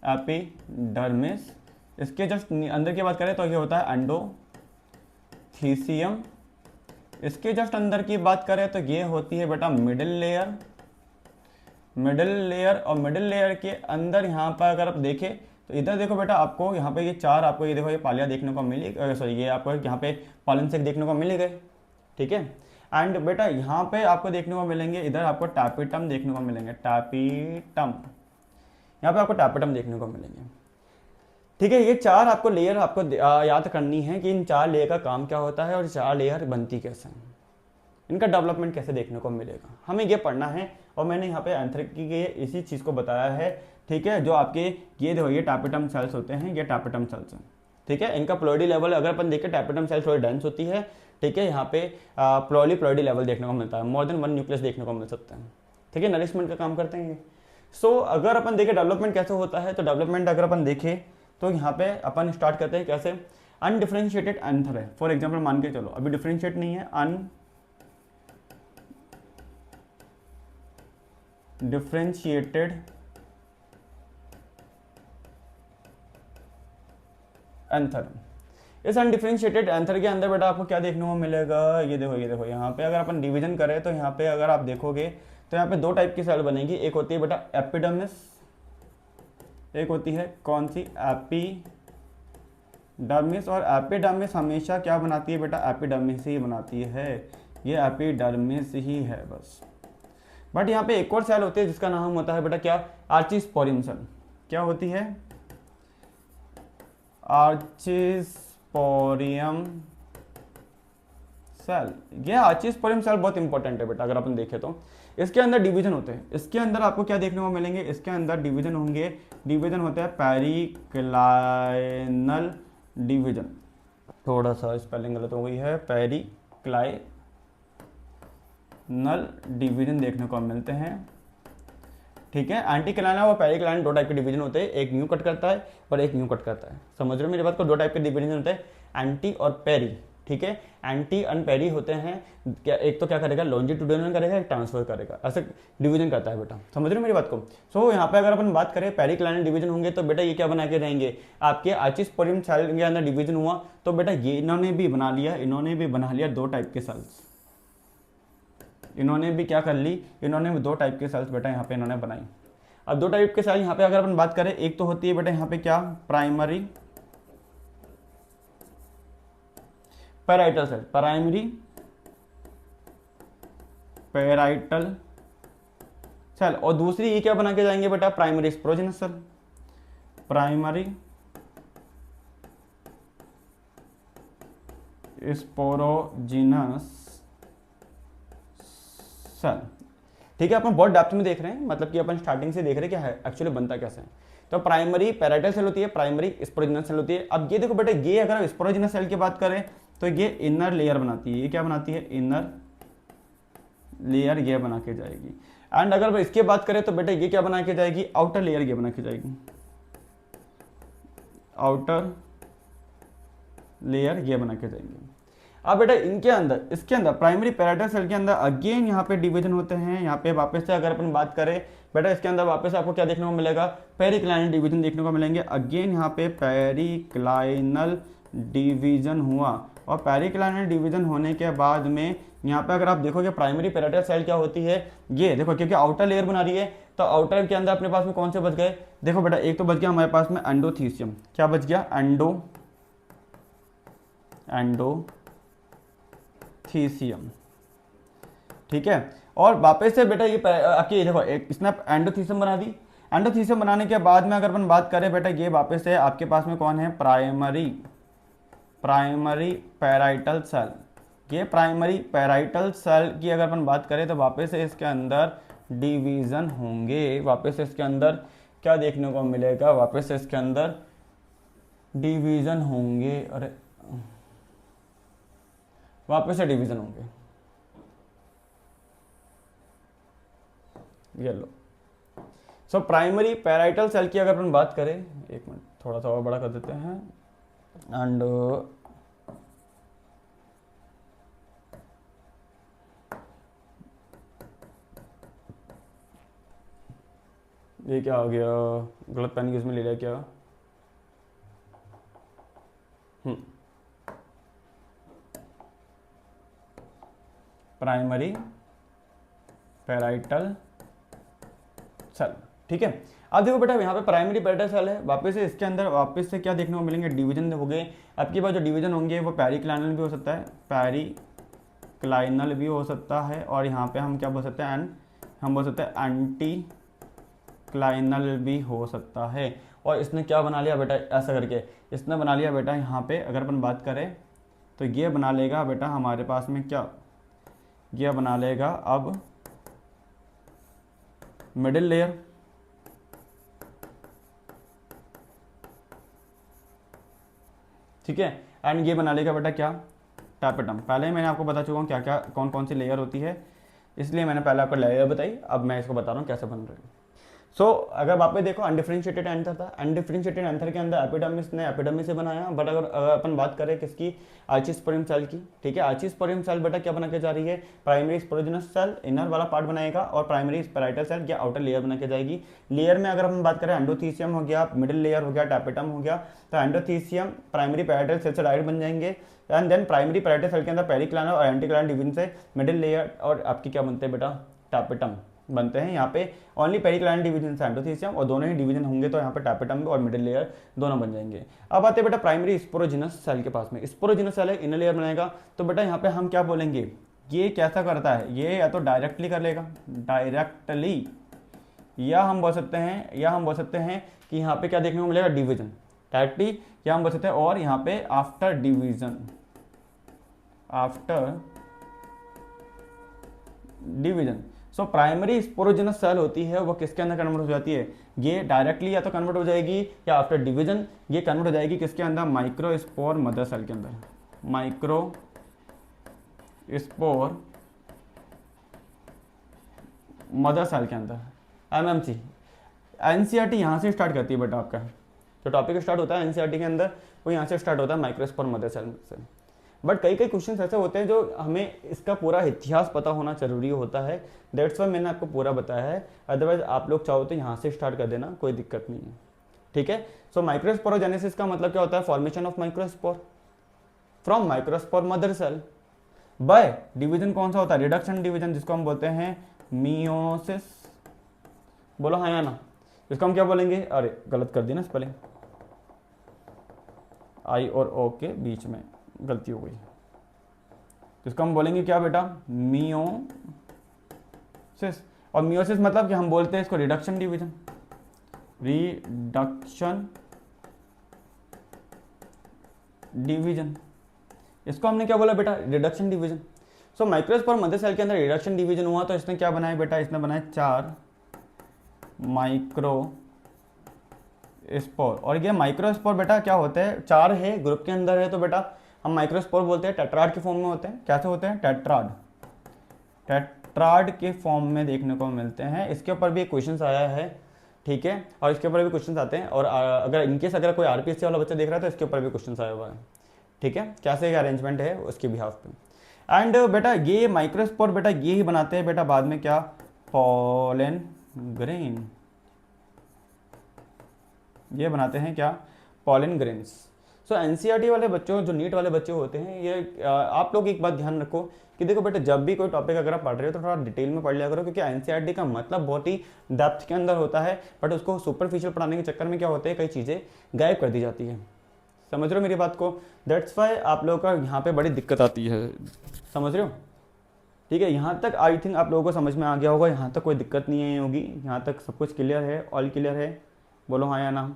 एपिडर्मिस। इसके जस्ट अंदर की बात करें तो ये होता है एंडोथीसियम। इसके जस्ट अंदर की बात करें तो ये होती है बेटा मिडिल लेयर, और मिडिल लेयर के अंदर यहाँ पर अगर आप देखें तो इधर देखो बेटा आपको यहाँ पे ये 4 आपको ये देखो ये पालिया देखने को मिली, सॉरी ये आपको यहाँ पे पॉलन सेक देखने को मिल गए, ठीक है। एंड बेटा यहाँ पे आपको देखने को मिलेंगे, इधर आपको टैपेटम देखने को मिलेंगे, टैपेटम, यहाँ पे आपको टैपेटम देखने को मिलेंगे, ठीक है। ये 4 आपको लेयर आपको याद करनी है कि इन 4 लेयर का काम क्या होता है और 4 लेयर बनती कैसे हैं, इनका डेवलपमेंट कैसे देखने को मिलेगा, हमें ये पढ़ना है। और मैंने यहाँ पे आंसर की इसी चीज़ को बताया है, ठीक है। जो आपके ये देखो ये टैपेटम सेल्स होते हैं, ये टैपेटम सेल्स हैं, ठीक है। इनका प्लोइडी लेवल अगर अपन देखें टैपेटम सेल थोड़ी डेंस होती है, ठीक है। यहाँ पे प्लोइडी लेवल देखने को मिलता है, मोर देन 1 न्यूक्लियस देखने को मिल सकता है, ठीक है। नरिशमेंट का काम करते हैं ये। सो अगर अपन देखें डेवलपमेंट कैसे होता है, तो डेवलपमेंट अगर अपन देखें तो यहाँ पे अपन स्टार्ट करते हैं कैसे, अनडिफरेंशिएटेड एंथर है फॉर एग्जाम्पल मान के चलो, अभी डिफरेंशिएट नहीं है, अनडिफरेंशिएटेड एंथर। इस अनडिफरेंशिएटेड एंथर के अंदर बेटा आपको क्या देखने को मिलेगा, ये देखो यहाँ पे अगर अपन डिवीजन करें तो यहाँ पे अगर आप देखोगे तो यहाँ पे 2 टाइप की सेल बनेगी, एक होती है बेटा एपिडर्मिस, एक होती है कौन सी, एपिडर्मिस। और एपिडर्मिस हमेशा क्या बनाती है बेटा, एपिडर्मिस ही बनाती है, ये एपिडर्मिस ही है बस। बट यहाँ पे एक और सेल होती है जिसका नाम होता है बेटा क्या, आर्चिस्पोरियम सेल। क्या होती है, आर्चिस्पोरियम सेल। ये आर्चिस्पोरियम सेल बहुत इंपॉर्टेंट है बेटा, अगर अपन देखें तो इसके अंदर डिवीजन होते हैं। इसके अंदर आपको क्या देखने को मिलेंगे, इसके अंदर डिवीजन होंगे, डिवीजन होता है पेरिक्लाइनल डिवीजन, थोड़ा सा स्पेलिंग गलत हो गई है, पेरिक्लाइनल डिवीजन देखने को मिलते हैं, ठीक है। एंटीक्लाइनल और पेरिक्लाइनल 2 टाइप के डिवीजन होते हैं, एक न्यू कट करता है और एक न्यू कट करता है, समझ रहे हो मेरी बात को। 2 टाइप के डिवीजन होते हैं, एंटी और पेरी, ठीक है। एंटी एंड पेरी होते हैं, क्या एक तो क्या करेगा, लॉन्जिट्यूडिनल करेगा, एक ट्रांसफर करेगा, ऐसे डिवीजन करता है बेटा, समझ रहे हो मेरी बात को। सो यहाँ पे अगर अपन बात करें पेरिक्लाइनल डिवीजन होंगे तो बेटा ये क्या बना के रहेंगे, आपके आर्चिस्पोरियम सेल के अंदर डिवीजन हुआ तो बेटा ये इन्होंने भी बना लिया 2 टाइप के सेल्स, इन्होंने भी क्या कर ली, इन्होंने भी 2 टाइप के सेल्स बेटा यहाँ पे इन्होंने बनाई। अब 2 टाइप के सेल यहाँ पे अगर अपन बात करें, एक तो होती है बेटा यहाँ पे क्या, primary parietal cell, primary parietal cell, और दूसरी ये क्या बना के जाएंगे बेटा, primary sporogenous cell, primary sporogenous cell, ठीक है। अपन बहुत डेप्थ में देख रहे हैं, मतलब कि अपन स्टार्टिंग से देख रहे हैं क्या है एक्चुअली बनता कैसे है। तो प्राइमरी पैराइटल सेल होती है, प्राइमरी स्पोरोजिनस सेल होती है। अब ये देखो बेटा, ये अगर हम स्पोरोजिनस सेल की बात करें तो ये इनर लेयर बनाती है, ये क्या बनाती है, इनर लेयर ये बना के जाएगी। एंड अगर इसकी बात करें तो बेटा ये क्या बना के जाएगी, आउटर लेयर ये बना के जाएगी, आउटर लेयर ये बना के जाएंगे। अब बेटा इनके अंदर, इसके अंदर प्राइमरी पैराइटल सेल के अंदर अगेन यहाँ पे डिवीजन होते हैं। यहाँ पे वापस से अगर अपन बात करें बेटा, इसके अंदर वापस से आपको क्या देखने को मिलेगा, पेरिक्लाइनल डिवीजन देखने को मिलेंगे। अगेन यहाँ पे पेरिक्लाइनल डिवीजन हुआ, और पेरिक्लाइनल डिवीजन होने के बाद में यहाँ पे अगर आप देखोगे प्राइमरी पैराइटल सेल क्या होती है, ये देखो क्योंकि आउटर लेयर बना रही है तो आउटर के अंदर अपने पास में कौन से बच गए, देखो बेटा एक तो बच गया हमारे पास में एंडोथीसियम, क्या बच गया, एंडोथीसियम, ठीक है। और वापस से बेटा ये आपकी देखो एक इसने एंडोथीसियम बना दी। एंडोथीसियम बनाने के बाद में अगर अपन बात करें बेटा, ये वापस से आपके पास में कौन है, प्राइमरी पैराइटल सेल। ये प्राइमरी पैराइटल सेल की अगर अपन बात करें तो वापस से इसके अंदर डिवीजन होंगे, वापस से इसके अंदर क्या देखने को मिलेगा, वापस से इसके अंदर डिवीजन होंगे, अरे वापस से डिवीजन होंगे, ये लो। सो प्राइमरी पैराइटल सेल की अगर अपन बात करें, एक मिनट थोड़ा सा और बड़ा कर देते हैं, एंड ये क्या आ गया, गलत पेन किसमें ले लिया क्या, प्राइमरी पैराइटल सेल, ठीक है। अब देखो बेटा यहाँ पे प्राइमरी पैराइटल सेल है, वापस से इसके अंदर वापस से क्या देखने को मिलेंगे, डिवीजन हो गए। आपके पास जो डिवीजन होंगे वो पेरिक्लाइनल भी हो सकता है, पेरिक्लाइनल भी हो सकता है, और यहाँ पे हम क्या बोल सकते हैं, हम बोल सकते हैं एंटी क्लाइनल भी हो सकता है। और इसने क्या बना लिया बेटा, ऐसा करके इसने बना लिया बेटा, यहाँ पे अगर अपन बात करें तो ये बना लेगा बेटा हमारे पास में क्या, ये बना लेगा अब मिडिल लेयर, ठीक है। एंड ये बना लेगा बेटा क्या, टैपेटम। पहले ही मैंने आपको बता चुका हूँ क्या क्या कौन कौन सी लेयर होती है, इसलिए मैंने पहले आपको लेयर बताई, अब मैं इसको बता रहा हूँ कैसे बन रही है। सो अगर आप पे देखो अनडिफरेंशिएटेड एंथर था, अनडिफरेंशिएटेड एंथर के अंदर एपिडर्मिस ने एपिडर्मिस से बनाया, बट अगर अपन बात करें किसकी, आर्चिस्पोरियम सेल की, ठीक है। आर्चिस्पोरियम सेल बेटा क्या बना के जा रही है, प्राइमरी स्पोरोजिनस सेल इनर वाला पार्ट बनाएगा और प्राइमरी स्पेराइटल सेल या आउटर लेयर बना के जाएगी। लेयर में अगर हम बात करें एंडोथीसियम हो गया, मिडिल लेयर हो गया, टैपेटम हो गया, तो एंडोथीसियम प्राइमरी पैराइटल सेल से डायरेक्ट बन जाएंगे, and then primary parietal cell के अंदर पेरिक्लाइनर और एंटीक्लाइनर डिवीजन से मिडिल लेयर और आपकी क्या बनते हैं बेटा, टैपेटम बनते हैं। यहाँ पे ओनली पेरिक्लाइनर डिवीजन से एंडोथीसियम, और दोनों ही डिवीजन होंगे तो यहाँ पे टैपेटम और मिडिल लेयर दोनों बन जाएंगे। अब आते हैं बेटा प्राइमरी स्पोरोजिनस सेल के पास में। स्पोरोजिनस सेल है, इनर लेयर बनाएगा, तो बेटा यहाँ पे हम क्या बोलेंगे, ये कैसा करता है, ये या तो डायरेक्टली कर लेगा, डायरेक्टली, या हम बोल सकते हैं कि यहाँ पे क्या देखने को मिलेगा, डिवीजन डायरेक्टली, या हम बोल सकते हैं और यहाँ पे after division, after division. So primary sporogenous cell होती है वो किसके अंदर कन्वर्ट हो जाती है, ये डायरेक्टली या तो कन्वर्ट हो जाएगी या आफ्टर डिवीजन ये कन्वर्ट हो जाएगी किसके अंदर, माइक्रोस्पोर मदर सेल के अंदर, माइक्रोस्पोर मदर सेल के अंदर, एमएमसी। एनसीईआरटी यहाँ से स्टार्ट करती है बेटा, आपका जो टॉपिक स्टार्ट होता है एनसीईआरटी के अंदर वो यहाँ से स्टार्ट होता है, माइक्रोस्पोर मदर सेल से। बट कई क्वेश्चन ऐसे होते हैं जो हमें इसका पूरा इतिहास पता होना जरूरी होता है, दैट्स वाई मैंने आपको पूरा बताया है। अदरवाइज आप लोग चाहो तो यहाँ से स्टार्ट कर देना, कोई दिक्कत नहीं है, ठीक है। सो माइक्रोस्पोरोजेनेसिस का मतलब क्या होता है, formation of microspore from microspore mother cell by division. कौन सा होता है, रिडक्शन डिवीजन, जिसको हम बोलते हैं मियोसिस। बोलो हाँ या ना, इसको हम क्या बोलेंगे, अरे गलत कर दी ना स्पेलिंग, आई और ओ के बीच में गलती हो गई, तो इसको हम बोलेंगे क्या बेटा, मियोसिस। और मियोसिस मतलब कि हम बोलते हैं इसको रिडक्शन डिवीजन, रिडक्शन डिवीजन, इसको हमने क्या बोला बेटा, रिडक्शन डिवीजन। सो माइक्रोस्पोर मदर सेल के अंदर रिडक्शन डिवीजन हुआ तो इसने क्या बनाया बेटा, इसने बनाया 4 माइक्रोस्पोर। और ये माइक्रोस्पोर बेटा क्या होते हैं, 4 है ग्रुप के अंदर है, तो बेटा हम माइक्रोस्पोर बोलते हैं, टेट्राड के फॉर्म में होते हैं। कैसे होते हैं, टेट्राड, टेट्राड के फॉर्म में देखने को मिलते हैं। इसके ऊपर भी क्वेश्चंस आया है, ठीक है, और इसके ऊपर भी क्वेश्चंस आते हैं, और अगर इनकेस अगर कोई आरपीएससी वाला बच्चा देख रहा है तो इसके ऊपर भी क्वेश्चंस आया हुआ है, ठीक है, कैसे अरेंजमेंट है उसके बिहाफ पे। एंड बेटा ये माइक्रोस्पोर बेटा ये ही बनाते हैं बेटा बाद में क्या, पॉलन ग्रेन, ये बनाते हैं क्या, पॉलन ग्रेन्स। सो एनसीईआरटी वाले बच्चों, जो नीट वाले बच्चे होते हैं, ये आप लोग एक बात ध्यान रखो कि देखो बेटा जब भी कोई टॉपिक अगर आप पढ़ रहे हो तो थोड़ा डिटेल में पढ़ लिया करो, क्योंकि एनसीईआरटी का मतलब बहुत ही डेप्थ के अंदर होता है, बट उसको सुपरफिशियल पढ़ाने के चक्कर में क्या होते हैं, कई चीज़ें गायब कर दी जाती है। समझ रहे हो मेरी बात को, दैट्स वाई आप लोगों का यहाँ पे बड़ी दिक्कत आती है, समझ रहे हो, ठीक है। यहाँ तक आई थिंक आप लोगों को समझ में आ गया होगा, यहाँ तक कोई दिक्कत नहीं होगी, यहाँ तक सब कुछ क्लियर है, ऑल क्लियर है, बोलो हाँ या ना,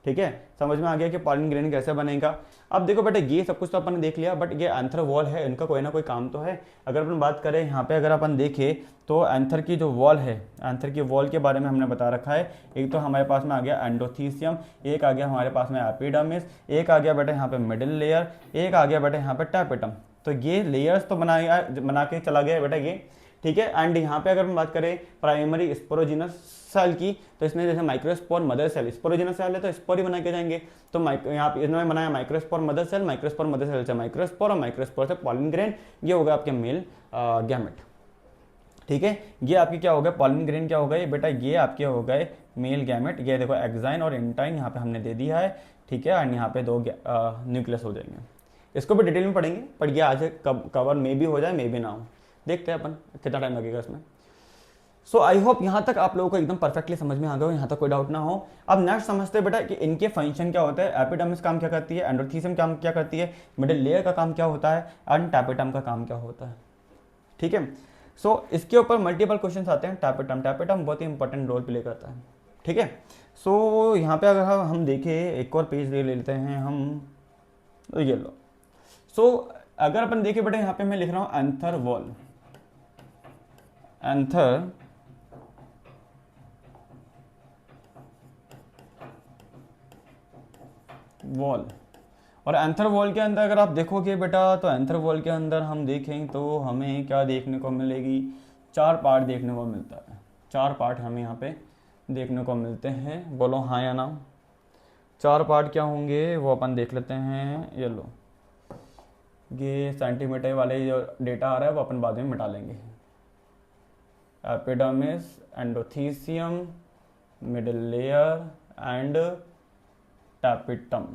ठीक है। समझ में आ गया कि पॉलन ग्रेन कैसे बनेगा। अब देखो बेटा ये सब कुछ तो अपन ने देख लिया, बट ये एंथर वॉल है, इनका कोई ना कोई काम तो है। अगर अपन बात करें यहाँ पे, अगर अपन देखें तो एंथर की जो वॉल है, एंथर की वॉल के बारे में हमने बता रखा है। एक तो हमारे पास में आ गया एंडोथीसियम, एक आ गया हमारे पास में एपिडर्मिस, एक आ गया बेटा यहाँ पे मिडिल लेयर, एक आ गया बेटा यहाँ पे टैपेटम। तो ये लेयर्स तो बना के चला गया बेटा ये, ठीक है। एंड यहाँ पे अगर हम बात करें प्राइमरी स्पोरोजिनस सेल की, तो इसमें जैसे microspore mother cell, sporogenous cell है तो स्पोर ही बना के जाएंगे, तो यहाँ पे इन्होंने बनाया microspore mother cell, microspore mother cell से माइक्रोस्पोर और माइक्रोस्पोर से पॉलन ग्रेन, ये होगा आपके मेल गैमेट, ठीक है। ये आपके क्या हो गए, पॉलन ग्रेन क्या हो गए बेटा, ये आपके हो गए मेल गैमेट। ये देखो एक्साइन और इंटाइन यहाँ पे हमने दे दिया है, ठीक है, एंड यहाँ पे 2 न्यूक्लियस हो जाएंगे। इसको भी डिटेल में पढ़ेंगे, पर ये आज कवर मे भी हो जाए मे भी ना हो, देखते हैं अपन कितना टाइम लगेगा इसमें। सो आई होप यहाँ तक आप लोगों को एकदम परफेक्टली समझ में आ गया हो, यहाँ तक कोई डाउट ना हो। अब नेक्स्ट समझते हैं बेटा कि इनके फंक्शन क्या होता है, एपिडर्मिस काम क्या करती है, एंडोथीसियम काम क्या करती है, मिडिल लेयर का काम क्या होता है, एंड टैपेटम का काम क्या होता है, ठीक है। सो इसके ऊपर मल्टीपल क्वेश्चन आते हैं। टैपेटम बहुत ही इंपॉर्टेंट रोल प्ले करता है, ठीक है। सो यहाँ पे अगर हम देखें, एक और पेज ले लेते हैं हम, ये लो। सो अगर अपन देखें बेटा यहाँ पे मैं लिख रहा हूँ एंथर वॉल, एंथर वॉल, और एंथर वॉल के अंदर अगर आप देखोगे बेटा, तो एंथर वॉल के अंदर हम देखें तो हमें क्या देखने को मिलेगी, 4 पार्ट देखने को मिलता है। 4 पार्ट हमें यहाँ पे देखने को मिलते हैं, बोलो हाँ या ना। 4 पार्ट क्या होंगे वो अपन देख लेते हैं। ये लो, ये सेंटीमीटर वाले जो डेटा आ रहा है वो अपन बाद में मिटा लेंगे। Epidermis, endothecium, middle layer and tapetum,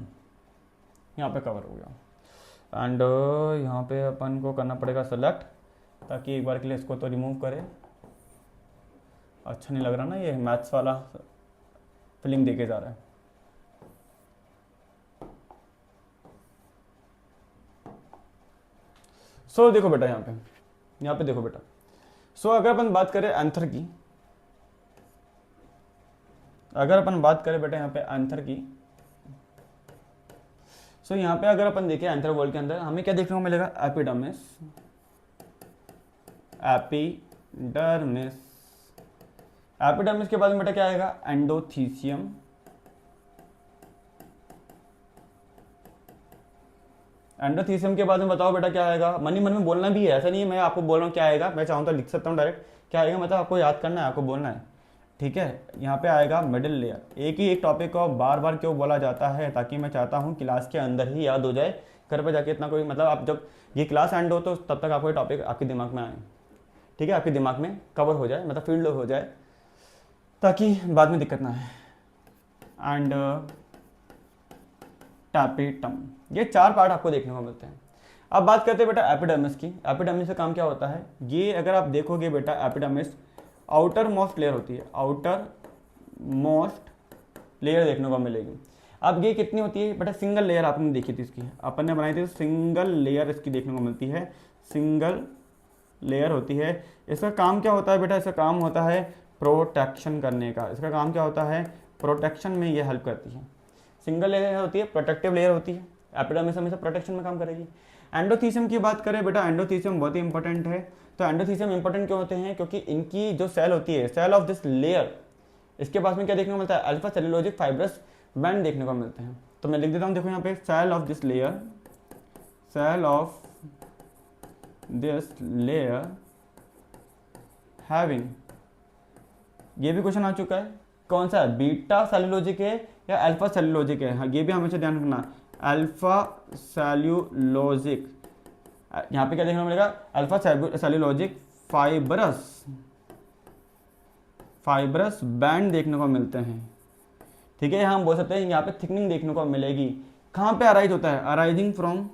यहाँ पे कवर हो गया। एंड यहाँ पे अपन को करना पड़ेगा सेलेक्ट, ताकि एक बार के लिए इसको तो रिमूव करें। अच्छा नहीं लग रहा ना, ये मैथ्स वाला फीलिंग देके जा रहा है। सो देखो बेटा, यहाँ पे देखो बेटा। सो अगर अपन बात करें आंसर की, अगर अपन बात करें बेटा यहाँ पे आंसर की, सो यहाँ पे अगर अपन देखें आंसर वॉल के अंदर हमें क्या देखने को मिलेगा, एपिडर्मिस, एपिडर्मिस, एपिडर्मिस के बाद में बेटा क्या आएगा, एंडोथीसियम, एंडोथीसियम के बाद में बताओ बेटा क्या आएगा। मन ही मन में बोलना भी है, ऐसा नहीं है मैं आपको बोल रहा हूँ क्या आएगा, मैं चाहूँ तो लिख सकता हूँ डायरेक्ट क्या आएगा, मतलब आपको याद करना है, आपको बोलना है, ठीक है। यहाँ पे आएगा मिडिल लेयर। एक ही एक टॉपिक को बार बार क्यों बोला जाता है, ताकि मैं चाहता हूँ क्लास के अंदर ही याद हो जाए, घर पे जाके इतना कोई मतलब आप जब ये क्लास एंड हो तो तब तक आपको ये टॉपिक आपके दिमाग में आए, ठीक है, आपके दिमाग में कवर हो जाए, मतलब फील्ड हो जाए, ताकि बाद में दिक्कत ना आए। एंड टैपिटम, ये 4 पार्ट आपको देखने को मिलते हैं। अब बात करते हैं बेटा एपिडर्मिस की। एपिडर्मिस का काम क्या होता है, ये अगर आप देखोगे बेटा एपिडर्मिस आउटर मोस्ट लेयर होती है, आउटर मोस्ट लेयर देखने को मिलेगी। अब ये कितनी होती है बेटा, सिंगल लेयर आपने देखी थी इसकी, अपन ने बनाई थी, सिंगल लेयर इसकी देखने को मिलती है, सिंगल लेयर होती है। इसका काम क्या होता है बेटा, इसका काम होता है प्रोटेक्शन करने का। इसका काम क्या होता है, प्रोटेक्शन में ये हेल्प करती है। सिंगल लेयर होती है, प्रोटेक्टिव लेयर होती है, एपिडर्मिस हमेशा प्रोटेक्शन में काम करेगी। एंडोथीसियम की बात करें बेटा, एंडोथीसियम बहुत ही इंपॉर्टेंट है। तो एंडोथीसियम इंपॉर्टेंट क्यों होते हैं, क्योंकि इनकी जो सेल होती है, सेल ऑफ दिस लेयर, इसके पास में क्या देखने को मिलता है, अल्फा सेलुलोजिक फाइब्रस बैंड देखने को मिलते हैं। तो मैं लिख देता हूँ, देखो यहाँ पे cell of this layer, cell of this layer having, ये भी क्वेश्चन आ चुका है, कौन सा है, बीटा सेलुलोजिक है या अल्फा सेलुलोजिक है, हाँ ये भी हमेशा ध्यान रखना, अल्फा सेलुलोजिक। यहाँ पे क्या देखने को मिलेगा, alpha cellulosic fibrous, fibrous band देखने को मिलते हैं, ठीक है। यहाँ हम बोल सकते हैं यहाँ पे थिकनिंग देखने को मिलेगी। कहाँ पे अराइज होता है, अराइजिंग फ्रॉम,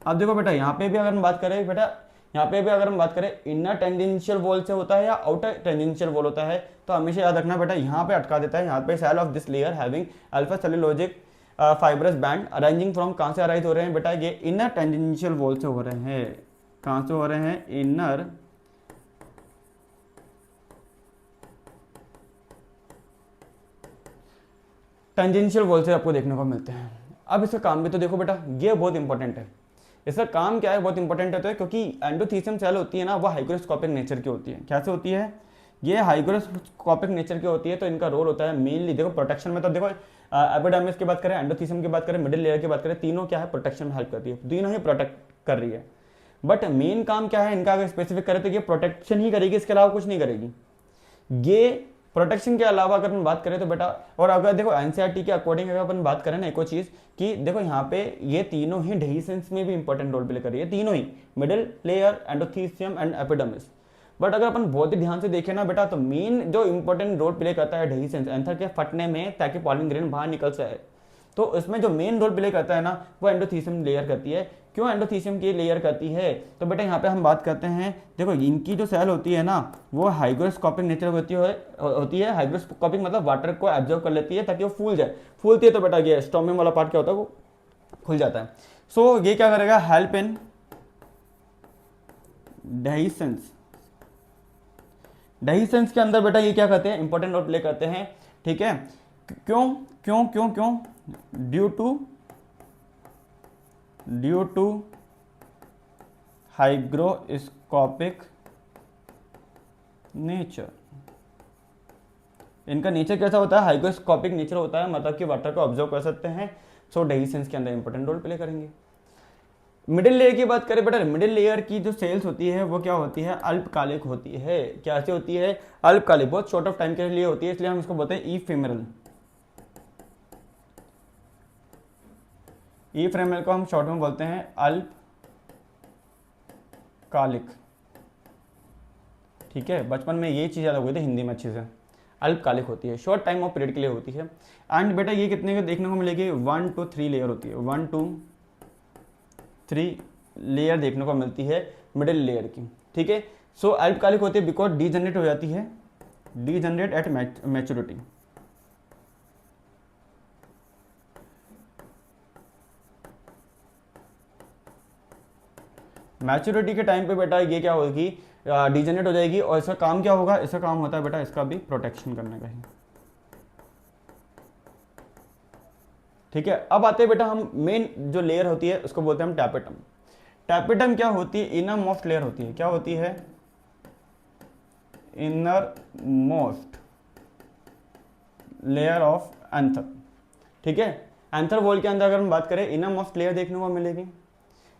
अब देखो बेटा यहाँ पे भी अगर हम बात करें बेटा, यहाँ पे भी अगर हम बात करें इनर टेंजेंशियल वॉल से होता है या आउटर टेंजेंशियल वॉल होता है, तो हमेशा याद रखना बेटा यहाँ पे अटका देता है, यहाँ पे cell of this layer having alpha cellulosic fibrous band arising from, कहाँ से अराइज हो रहे हैं बेटा, ये इनर टेंजेंशियल वॉल से हो रहे हैं। कहाँ से हो रहे हैं, इनर टेंजेंशियल वॉल से आपको देखने को मिलते हैं। अब इसका काम भी तो देखो बेटा, ये बहुत इंपॉर्टेंट है। इसका काम क्या है, बहुत इंपॉर्टेंट है, तो क्योंकि एंडोथीसियम सेल होती है ना, वो हाइग्रोस्कोपिक नेचर की होती है। कैसे होती है, ये हाइग्रोस्कोपिक नेचर की होती है, तो इनका रोल होता है मेनली देखो प्रोटेक्शन में। तो देखो एपिडर्मिस की बात करें, एंडोथीसियम की बात करें, मिडिल लेयर की बात करें, तीनों क्या है, प्रोटेक्शन में हेल्प करती है, तीनों ही प्रोटेक्ट कर रही है। बट मेन काम क्या है इनका, अगर स्पेसिफिक करें तो ये प्रोटेक्शन ही करेगी, इसके अलावा कुछ नहीं करेगी। ये प्रोटेक्शन के अलावा अगर अपन बात करें तो बेटा, और अगर देखो एनसीईआरटी के अकॉर्डिंग अगर अपन बात करें ना, एक और चीज कि देखो यहाँ पे ये तीनों ही डेहिसेंस में भी इंपॉर्टेंट रोल प्ले कर रही है, तीनों ही, middle layer, endothecium and epidermis. But अगर अपन बहुत ही ध्यान से देखें ना बेटा, तो मेन जो इंपॉर्टेंट रोल प्ले करता है डेहिसेंस, एंथर के फटने में, ताकि पॉलिन ग्रेन बाहर निकल जाए, तो इसमें जो मेन रोल प्ले करता है ना, वो एंडोथीसियम लेयर करती है। क्यों एंडोथीसियम की लेयर करती है, तो बेटा यहाँ पे हम बात करते हैं, देखो इनकी जो सेल होती है ना, वो हाइग्रोस्कोपिक नेचर होती है। हाइग्रोस्कोपिक मतलब वाटर को एब्जॉर्ब कर लेती है ताकि वो फूल जाए, फूलती है तो बेटा ये स्टोमियम वाला पार्ट क्या होता है, वो खुल जाता है। सो ये क्या करेगा, हेल्प इन डेहिसेंस। डेहिसेंस के अंदर बेटा ये क्या करते हैं, इंपॉर्टेंट रोल प्ले करते हैं, ठीक है। क्यों क्यों क्यों क्यों, ड्यू टू हाइग्रोस्कोपिक नेचर, इनका नेचर कैसा होता है, हाइग्रोस्कोपिक नेचर होता है, मतलब कि वाटर को ऑब्जर्व कर सकते हैं, सो डेहिसेंस के अंदर इंपॉर्टेंट रोल प्ले करेंगे। मिडिल लेयर की बात करें बेटा, मिडिल लेयर की जो सेल्स होती है वो क्या होती है, अल्पकालिक होती है। क्या से होती है, अल्पकालिक, बहुत शॉर्ट ऑफ टाइम के लिए होती है, इसलिए हम इसको बोलते हैं इफेमरल। इफेमरल को हम शॉर्ट में बोलते हैं अल्पकालिक। ठीक है, बचपन में ये चीज़ याद हो गई थी हिंदी में अच्छे से, अल्पकालिक होती है, शॉर्ट टाइम ऑफ पीरियड के लिए होती है। एंड बेटा ये कितने को देखने को मिलेगी, 1 to 3 लेयर होती है, 1 to 3 लेयर देखने को मिलती है मिडिल लेयर की। ठीक है, सो अल्पकालिक होती है बिकॉज डीजनरेट हो जाती है, डीजनरेट एट मैच्योरिटी। मैच्योरिटी के टाइम पे बेटा ये क्या होगी, डीजनरेट हो जाएगी, और इसका काम क्या होगा, इसका काम होता है बेटा इसका भी प्रोटेक्शन करने का ही। ठीक है, अब आते हैं बेटा हम मेन जो लेयर होती है उसको बोलते हैं हम टैपेटम। टैपेटम क्या होती है, इनर मोस्ट लेयर होती है। क्या होती है, inner most layer of anther. ठीक है, एंथर वॉल के अंदर अगर हम बात करें इनर मोस्ट लेयर देखने को मिलेगी।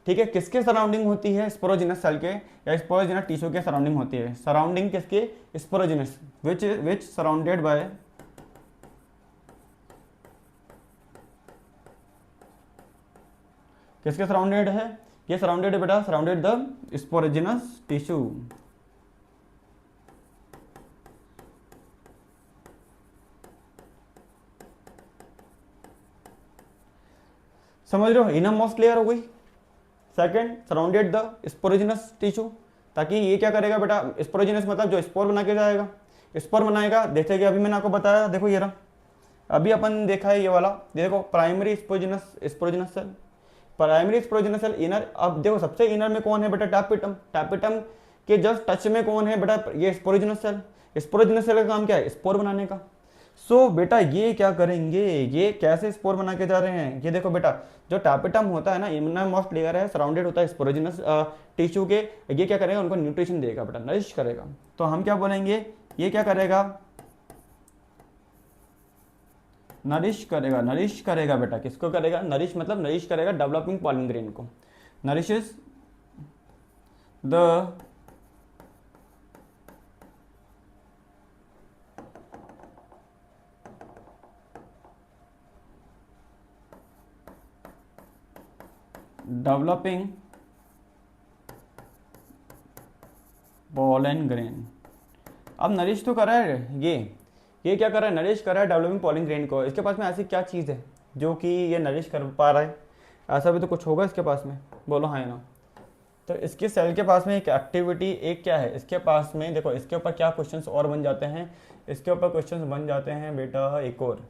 ठीक है, किसके सराउंडिंग होती है, स्पोरोजिनस सेल के या स्पोरोजिनस टिश्यू के सराउंडिंग होती है। सराउंडिंग किसके, स्पोरोजिनस, विच सराउंडेड बाय किसके सराउंडेड है, ये सराउंडेड है बेटा, सराउंडेड द स्पोरोजिनस टिश्यू। समझ रहे हो, इनर मोस्ट लेयर हो गई। Second, surrounded the sporogenous tissue, ताकि ये क्या करेगा बेटा, स्पोरोजिनस मतलब जो स्पोर बना के जाएगा, स्पोर बनाएगा। जैसे कि अभी मैंने आपको बताया, देखो ये रहा, अभी अपन देखा है ये वाला, देखो primary sporogenous cell, primary sporogenous cell inner. अब देखो सबसे इनर में कौन है बेटा, टैपेटम। टैपेटम के जस्ट टच में कौन है बेटा, ये स्पोरोजिनस सेल। स्पोरोजिनस सेल का काम क्या है, स्पोर बनाने का। सो बेटा ये क्या करेंगे, ये कैसे स्पोर बना के जा रहे हैं, ये देखो बेटा, जो टैपेटम होता है ना, इनर मोस्ट लेयर है, सराउंडेड होता है स्पोरोजिनस टिश्यू के। ये क्या करेगा, उनको न्यूट्रिशन देगा बेटा, नरिश करेगा। तो हम क्या बोलेंगे, ये क्या करेगा, नरिश करेगा, नरिश करेगा बेटा, किसको करेगा, नरिश मतलब नरिश करेगा डेवलपिंग पॉलन ग्रेन को, nourishes the developing pollen grain. अब नरिश तो कर रहा है ये क्या कर रहा है, नरिश कर रहा है डेवलपिंग पॉलन ग्रेन को। इसके पास में ऐसी क्या चीज़ है जो कि ये नरिश कर पा रहा है, ऐसा भी तो कुछ होगा इसके पास में, बोलो हाँ या ना। तो इसके सेल के पास में एक एक्टिविटी, एक क्या है इसके पास में, देखो इसके ऊपर क्या क्वेश्चंस और बन जाते हैं, इसके ऊपर क्वेश्चंस बन जाते हैं बेटा एक और,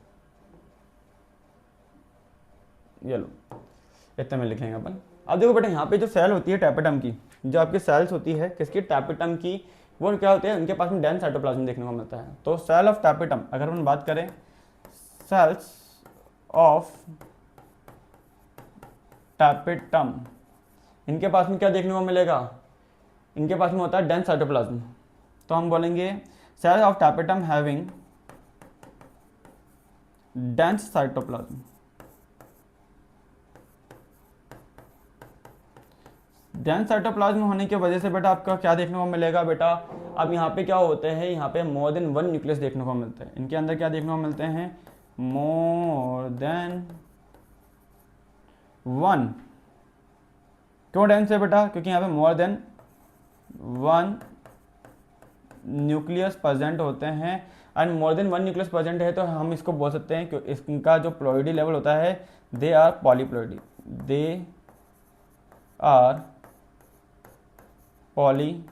ये लो इतने में लिखेंगे अपन। अब देखो बेटा, यहाँ पे जो सेल होती है टैपेटम की, जो आपकी सेल्स होती है किसकी, टैपेटम की, वो क्या होते हैं, उनके पास में डेंस साइटोप्लाज्म देखने को मिलता है। तो सेल ऑफ टैपेटम, अगर हम बात करें सेल्स ऑफ टैपेटम, इनके पास में क्या देखने को मिलेगा, इनके पास में होता है डेंस साइटोप्लाज्म। तो हम बोलेंगे cell of tapetum having dense cytoplasm. Dense cytoplasm होने की वजह से बेटा आपका क्या देखने को मिलेगा बेटा, अब यहाँ पे क्या होते हैं, यहाँ पे मोर देन 1 न्यूक्लियस देखने को मिलते हैं। इनके अंदर क्या देखने को मिलते हैं, मोर देन 1। क्यों डेंस है बेटा, क्योंकि यहाँ पे मोर देन 1 न्यूक्लियस प्रेजेंट होते हैं। And more than 1 nucleus present है तो हम इसको बोल सकते हैं कि इसका जो प्लॉइडी लेवल होता है, they are polyploidy, they are polyploidy.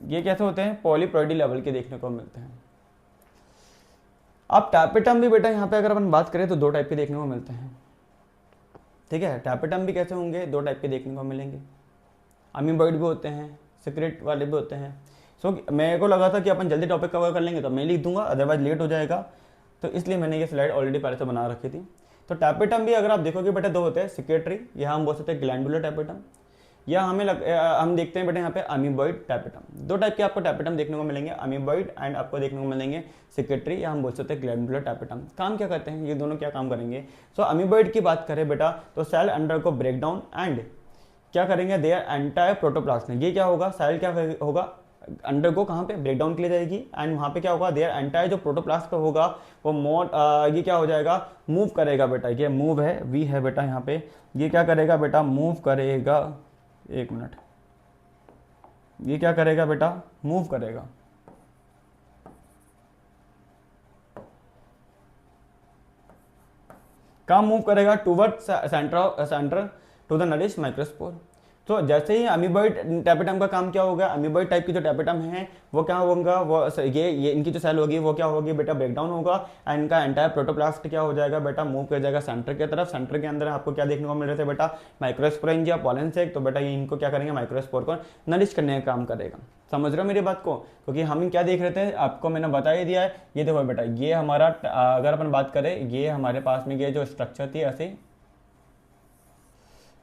ये कैसे होते हैं, पॉलीप्लॉइडी लेवल के देखने को मिलते हैं। अब टैपेटम भी बेटा यहाँ पे अगर अपन बात करें तो 2 टाइप के देखने को मिलते हैं। ठीक है, टैपेटम भी कैसे होंगे, 2 टाइप के देखने को मिलेंगे, अमीबॉइड भी होते हैं, सिक्रेट वाले भी होते हैं। सो मेरे को लगा था कि अपन जल्दी टॉपिक कवर कर लेंगे तो मैं लिख दूंगा, अदरवाइज लेट हो जाएगा, तो इसलिए मैंने ये स्लाइड ऑलरेडी पहले से बना रखी थी। तो टैपेटम भी अगर आप देखोगे बेटा 2 होते हैं, सिक्रेटरी, यहाँ हम बोल सकते हैं ग्लैंडुलर टैपेटम, या हम देखते हैं बेटा यहाँ पे अमीबॉइड टैपेटम। दो टाइप के आपको टैपेटम देखने को मिलेंगे, अमीबॉइड एंड आपको देखने को मिलेंगे सिकेटरी, या हम बोल सकते हैं ग्लैंडुलर टैपेटम। काम क्या करते हैं ये दोनों, क्या काम करेंगे? सो अमीबॉइड की बात करें बेटा तो सेल अंडर को ब्रेक डाउन एंड क्या करेंगे, देयर एंटायर प्रोटोप्लाज्म। ये क्या होगा, सेल क्या होगा, अंडर को कहाँ पे ब्रेक डाउन के लिए जाएगी एंड वहाँ पे क्या होगा, देयर एंटायर जो प्रोटोप्लास्ट होगा वो मोर ये क्या हो जाएगा, मूव करेगा बेटा। ये मूव है, वी है बेटा यहाँ पे, ये क्या करेगा बेटा, मूव करेगा। एक मिनट, ये क्या करेगा बेटा, मूव करेगा। कहाँ मूव करेगा, toward centre to the nourish microspore. तो जैसे ही अमीबॉइड टैपेटम का काम क्या होगा, अमीबॉइड टाइप की जो टैपेटम है वो क्या होगा, वो ये इनकी जो सेल होगी वो क्या होगी बेटा, ब्रेकडाउन होगा एंड इनका एंटायर प्रोटोप्लास्ट क्या हो जाएगा बेटा, मूव कर जाएगा सेंटर की तरफ। सेंटर के अंदर आपको क्या देखने को मिल रहे थे बेटा, माइक्रोस्पोरेंजिया पॉलन सेक। तो बेटा ये इनको क्या करेंगे, माइक्रोस्पोर को नरिश करने का काम करेगा। समझ रहे हो मेरी बात को? क्योंकि हम क्या देख रहे थे, आपको मैंने बता ही दिया है। ये देखो बेटा, ये हमारा अगर अपन बात करें, ये हमारे पास में ये जो स्ट्रक्चर थी ऐसे,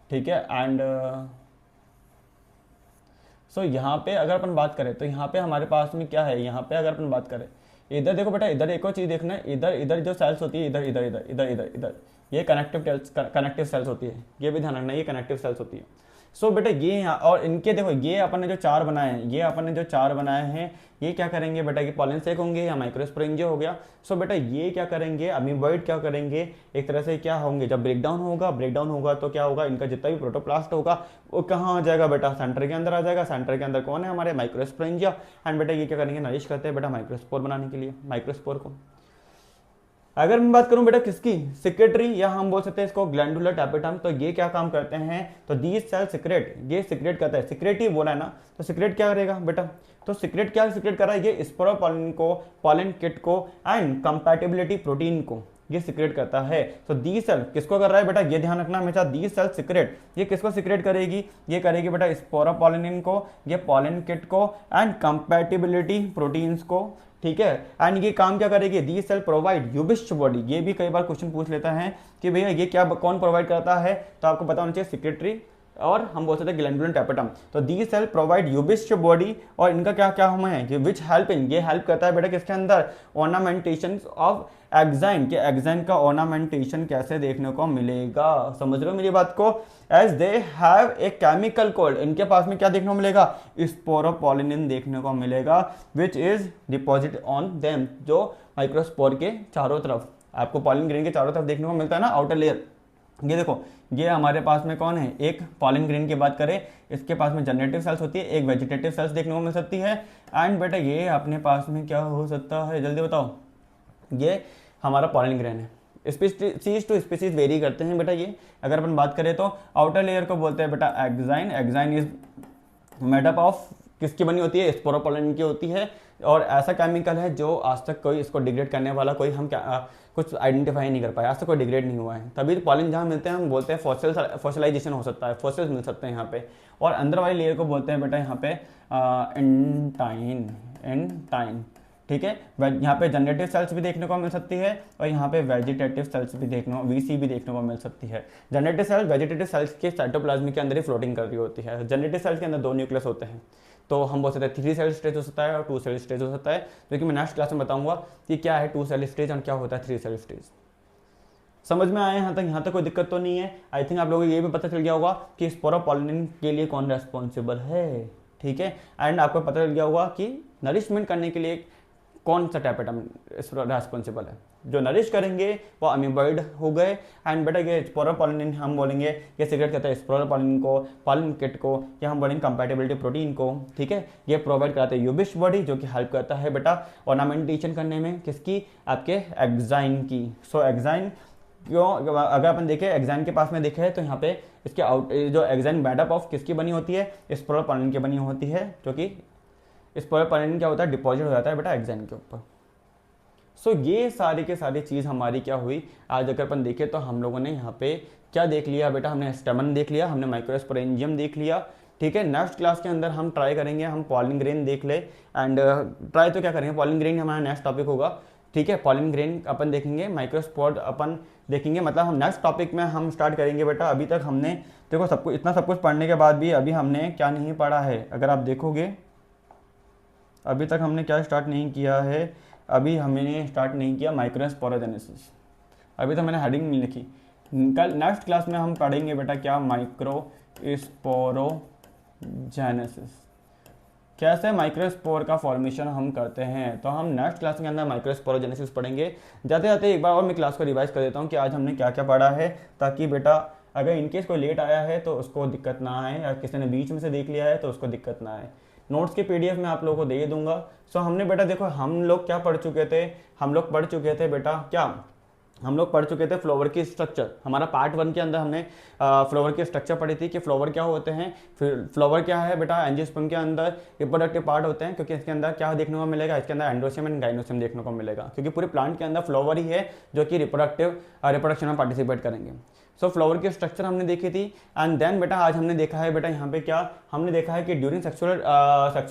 ठीक है। एंड सो यहाँ पे अगर अपन बात करें तो यहाँ पे हमारे पास में क्या है, यहाँ पे अगर अपन बात करें, इधर देखो बेटा, इधर एक और चीज़ देखना है, इधर इधर जो सेल्स होती है, इधर इधर इधर इधर इधर इधर, ये कनेक्टिव सेल्स होती है। ये भी ध्यान रखना, ये कनेक्टिव सेल्स होती है। सो बेटा ये यहाँ, और इनके देखो ये अपन ने जो चार बनाए हैं, ये अपन ने जो चार बनाए हैं, ये क्या करेंगे बेटा, कि पॉलन सेक होंगे या माइक्रोस्पोरेंजिया हो गया। सो बेटा ये क्या करेंगे, अमीबॉइड क्या करेंगे, एक तरह से क्या होंगे, जब ब्रेकडाउन होगा तो क्या होगा, इनका जितना भी प्रोटोप्लास्ट होगा वो कहाँ आ जाएगा बेटा, सेंटर के अंदर आ जाएगा। सेंटर के अंदर कौन है, हमारे माइक्रोस्पोरेंजिया। एंड बेटा ये क्या करेंगे, नरिश करते हैं बेटा माइक्रोस्पोर बनाने के लिए, माइक्रोस्पोर को। अगर मैं बात करूं बेटा किसकी, सिक्रेटरी, या हम बोल सकते हैं इसको ग्लैंडुलर टैपेटम। तो ये क्या काम करते हैं, तो दीज सेल सिक्रेट, ये सिक्रेट करता है, सिक्रेट ही बोला है ना, तो सिक्रेट क्या करेगा बेटा, तो सिक्रेट क्या सिक्रेट कर रहा है, ये स्पोरोपोलिन को, पॉलन किट को एंड कंपैटिबिलिटी प्रोटीन को ये सिक्रेट करता है। तो दी सेल किसको कर रहा है बेटा, ये ध्यान रखना हमेशा, दी सेल सिक्रेट, ये किसको सिक्रेट करेगी, ये करेगी बेटा स्पोरोपोलिन को, ये पॉलन किट को एंड कंपैटिबिलिटी प्रोटीन्स को, ठीक है। एंड ये काम क्या करेगी, दी सेल प्रोवाइड यूबिस्ट बॉडी। ये भी कई बार क्वेश्चन पूछ लेता है कि भैया ये क्या कौन प्रोवाइड करता है, तो आपको पता होना चाहिए सिक्रेटरी और हम बोल सकते हैं ग्लैंडुलर टैपेटम। तो दी सेल प्रोवाइड यूबिस्ट बॉडी, और इनका क्या क्या हम है, विच हेल्प इन, ये हेल्प करता है बेटा किसके अंदर, ऑर्नामेंटेशन ऑफ एग्जाइन, के एग्जाइन का ऑर्नामेंटेशन कैसे देखने को मिलेगा। समझ रहे हो मेरी बात को, as they have a chemical code, इनके पास में क्या देखने को मिलेगा, स्पोरोपोलिन देखने को मिलेगा, which is deposit on them, जो माइक्रोस्पोर के चारों तरफ, आपको पॉलिन ग्रेन के चारों तरफ देखने को मिलता है ना, आउटर लेयर। ये देखो, ये हमारे पास में कौन है, एक पॉलिन ग्रेन की बात करें, इसके पास में जनरेटिव सेल्स होती है, एक वेजिटेटिव सेल्स देखने को मिल सकती है। एंड बेटा ये अपने पास में क्या हो सकता है, जल्दी बताओ, ये हमारा पॉलिन ग्रेन है। स्पीसीज टू स्पीसीज वेरी करते हैं बेटा ये। अगर अपन बात करें तो आउटर लेयर को बोलते हैं बेटा exine, exine is made up of, किसकी बनी होती है, स्पोरोपोलिन की होती है। और ऐसा केमिकल है जो आज तक कोई इसको डिग्रेड करने वाला कोई हम कुछ आइडेंटिफाई नहीं कर पाया, आज तक कोई डिग्रेड नहीं हुआ है। तभी पॉलिन जहाँ मिलते हैं हम बोलते हैं फॉसिलाइजेशन हो सकता है, फॉसिल्स मिल सकते हैं यहाँ पे। और अंदर वाली लेयर को बोलते हैं बेटा यहाँ पे एंटाइन, ठीक है। यहाँ पे जनरेटिव सेल्स भी देखने को मिल सकती है और यहाँ पे वेजिटेटिव सेल्स भी वीसी भी देखने को मिल सकती है। जनरेटिव सेल्स वेजिटेटिव सेल्स के साइटोप्लाज्म के अंदर ही फ्लोटिंग कर रही होती है। जनरेटिव सेल्स के अंदर दो न्यूक्लियस होते हैं, तो हम बोल सकते हैं 3 सेल स्टेज हो सकता है और 2 सेल स्टेज हो सकता है, जो कि मैं नेक्स्ट क्लास में बताऊंगा कि क्या है 2 सेल स्टेज और क्या होता है 3 सेल स्टेज। समझ में आया यहाँ तक कोई दिक्कत तो नहीं है। आई थिंक आप लोगों को ये भी पता चल गया होगा कि स्पोरोपोलिन के लिए कौन रेस्पॉन्सिबल है, ठीक है। एंड आपको पता चल गया होगा कि नरिशमेंट करने के लिए कौन सा टैपेटम रेस्पॉन्सिबल है। जो नरिश करेंगे वो अमीबॉइड हो गए। एंड बेटा ये स्पोरोपोलिन हम बोलेंगे, ये सिगरेट कहता है स्पोरोपोलिन को, पॉलिन किट को, या हम बोलेंगे कंपैटिबिलिटी प्रोटीन को, ठीक है। ये प्रोवाइड कराते हैं यूबिस्ट बॉडी, जो कि हेल्प करता है बेटा ऑर्नामेंटेशन करने में, किसकी, आपके एग्जाइन की। सो एग्जाइन क्यों, अगर अपन देखें एग्जाइन के पास में देखें तो यहाँ पे इसके आउट जो एग्जाइन मेडअप ऑफ किसकी बनी होती है, स्पोरोपोलिन की बनी होती है, जो कि स्पोरोपोलिन क्या होता है, डिपॉजिट हो जाता है बेटा एग्जाइन के ऊपर। सो ये सारी के सारी चीज़ हमारी क्या हुई, आज अगर अपन देखें तो हम लोगों ने यहाँ पे क्या देख लिया बेटा, हमने स्टेमन देख लिया, हमने माइक्रोस्पोरेंजियम देख लिया, ठीक है। नेक्स्ट क्लास के अंदर हम ट्राई करेंगे हम पॉलिन ग्रेन देख ले। एंड ट्राई तो क्या करेंगे, पॉलिन ग्रेन हमारा नेक्स्ट टॉपिक होगा, ठीक है, पॉलन ग्रेन अपन देखेंगे, माइक्रोस्पोर अपन देखेंगे, मतलब हम नेक्स्ट टॉपिक में हम स्टार्ट करेंगे बेटा। अभी तक हमने देखो सब कुछ, इतना सब कुछ पढ़ने के बाद भी अभी हमने क्या नहीं पढ़ा है, अगर आप देखोगे अभी तक हमने क्या स्टार्ट नहीं किया है, अभी हमने स्टार्ट नहीं किया माइक्रोस्पोरोजेनेसिस, अभी तो मैंने हेडिंग नहीं लिखी। कल नेक्स्ट क्लास में हम पढ़ेंगे बेटा क्या, माइक्रोस्पोरोजेनेसिस, कैसे माइक्रोस्पोर का फॉर्मेशन हम करते हैं। तो हम नेक्स्ट क्लास के अंदर माइक्रोस्पोरोजेनेसिस पढ़ेंगे। जाते जाते एक बार और मैं क्लास को रिवाइज कर देता हूँ कि आज हमने क्या क्या पढ़ा है, ताकि बेटा अगर इनकेस कोई लेट आया है तो उसको दिक्कत ना आए, या किसी ने बीच में से देख लिया है तो उसको दिक्कत ना आए। नोट्स के पीडीएफ मैं आप लोगों को दे दूंगा। सो हमने बेटा देखो हम लोग क्या पढ़ चुके थे, हम लोग पढ़ चुके थे बेटा क्या, हम लोग पढ़ चुके थे फ्लावर की स्ट्रक्चर। हमारा पार्ट 1 के अंदर हमने फ्लावर की स्ट्रक्चर पढ़ी थी कि फ्लावर क्या होते हैं, फिर फ्लावर क्या है बेटा, एंजियोस्पर्म के अंदर रिप्रोडक्टिव पार्ट होते हैं, क्योंकि इसके अंदर क्या देखने को मिलेगा, इसके अंदर एंड्रोसियम एंड गाइनोसियम देखने को मिलेगा, क्योंकि पूरे प्लांट के अंदर फ्लावर ही है जो कि रिप्रोडक्शन में पार्टिसिपेट करेंगे। सो फ्लावर की स्ट्रक्चर हमने देखी थी। एंड देन बेटा आज हमने देखा है बेटा यहाँ पे क्या, हमने देखा है कि ड्यूरिंग सेक्सुअल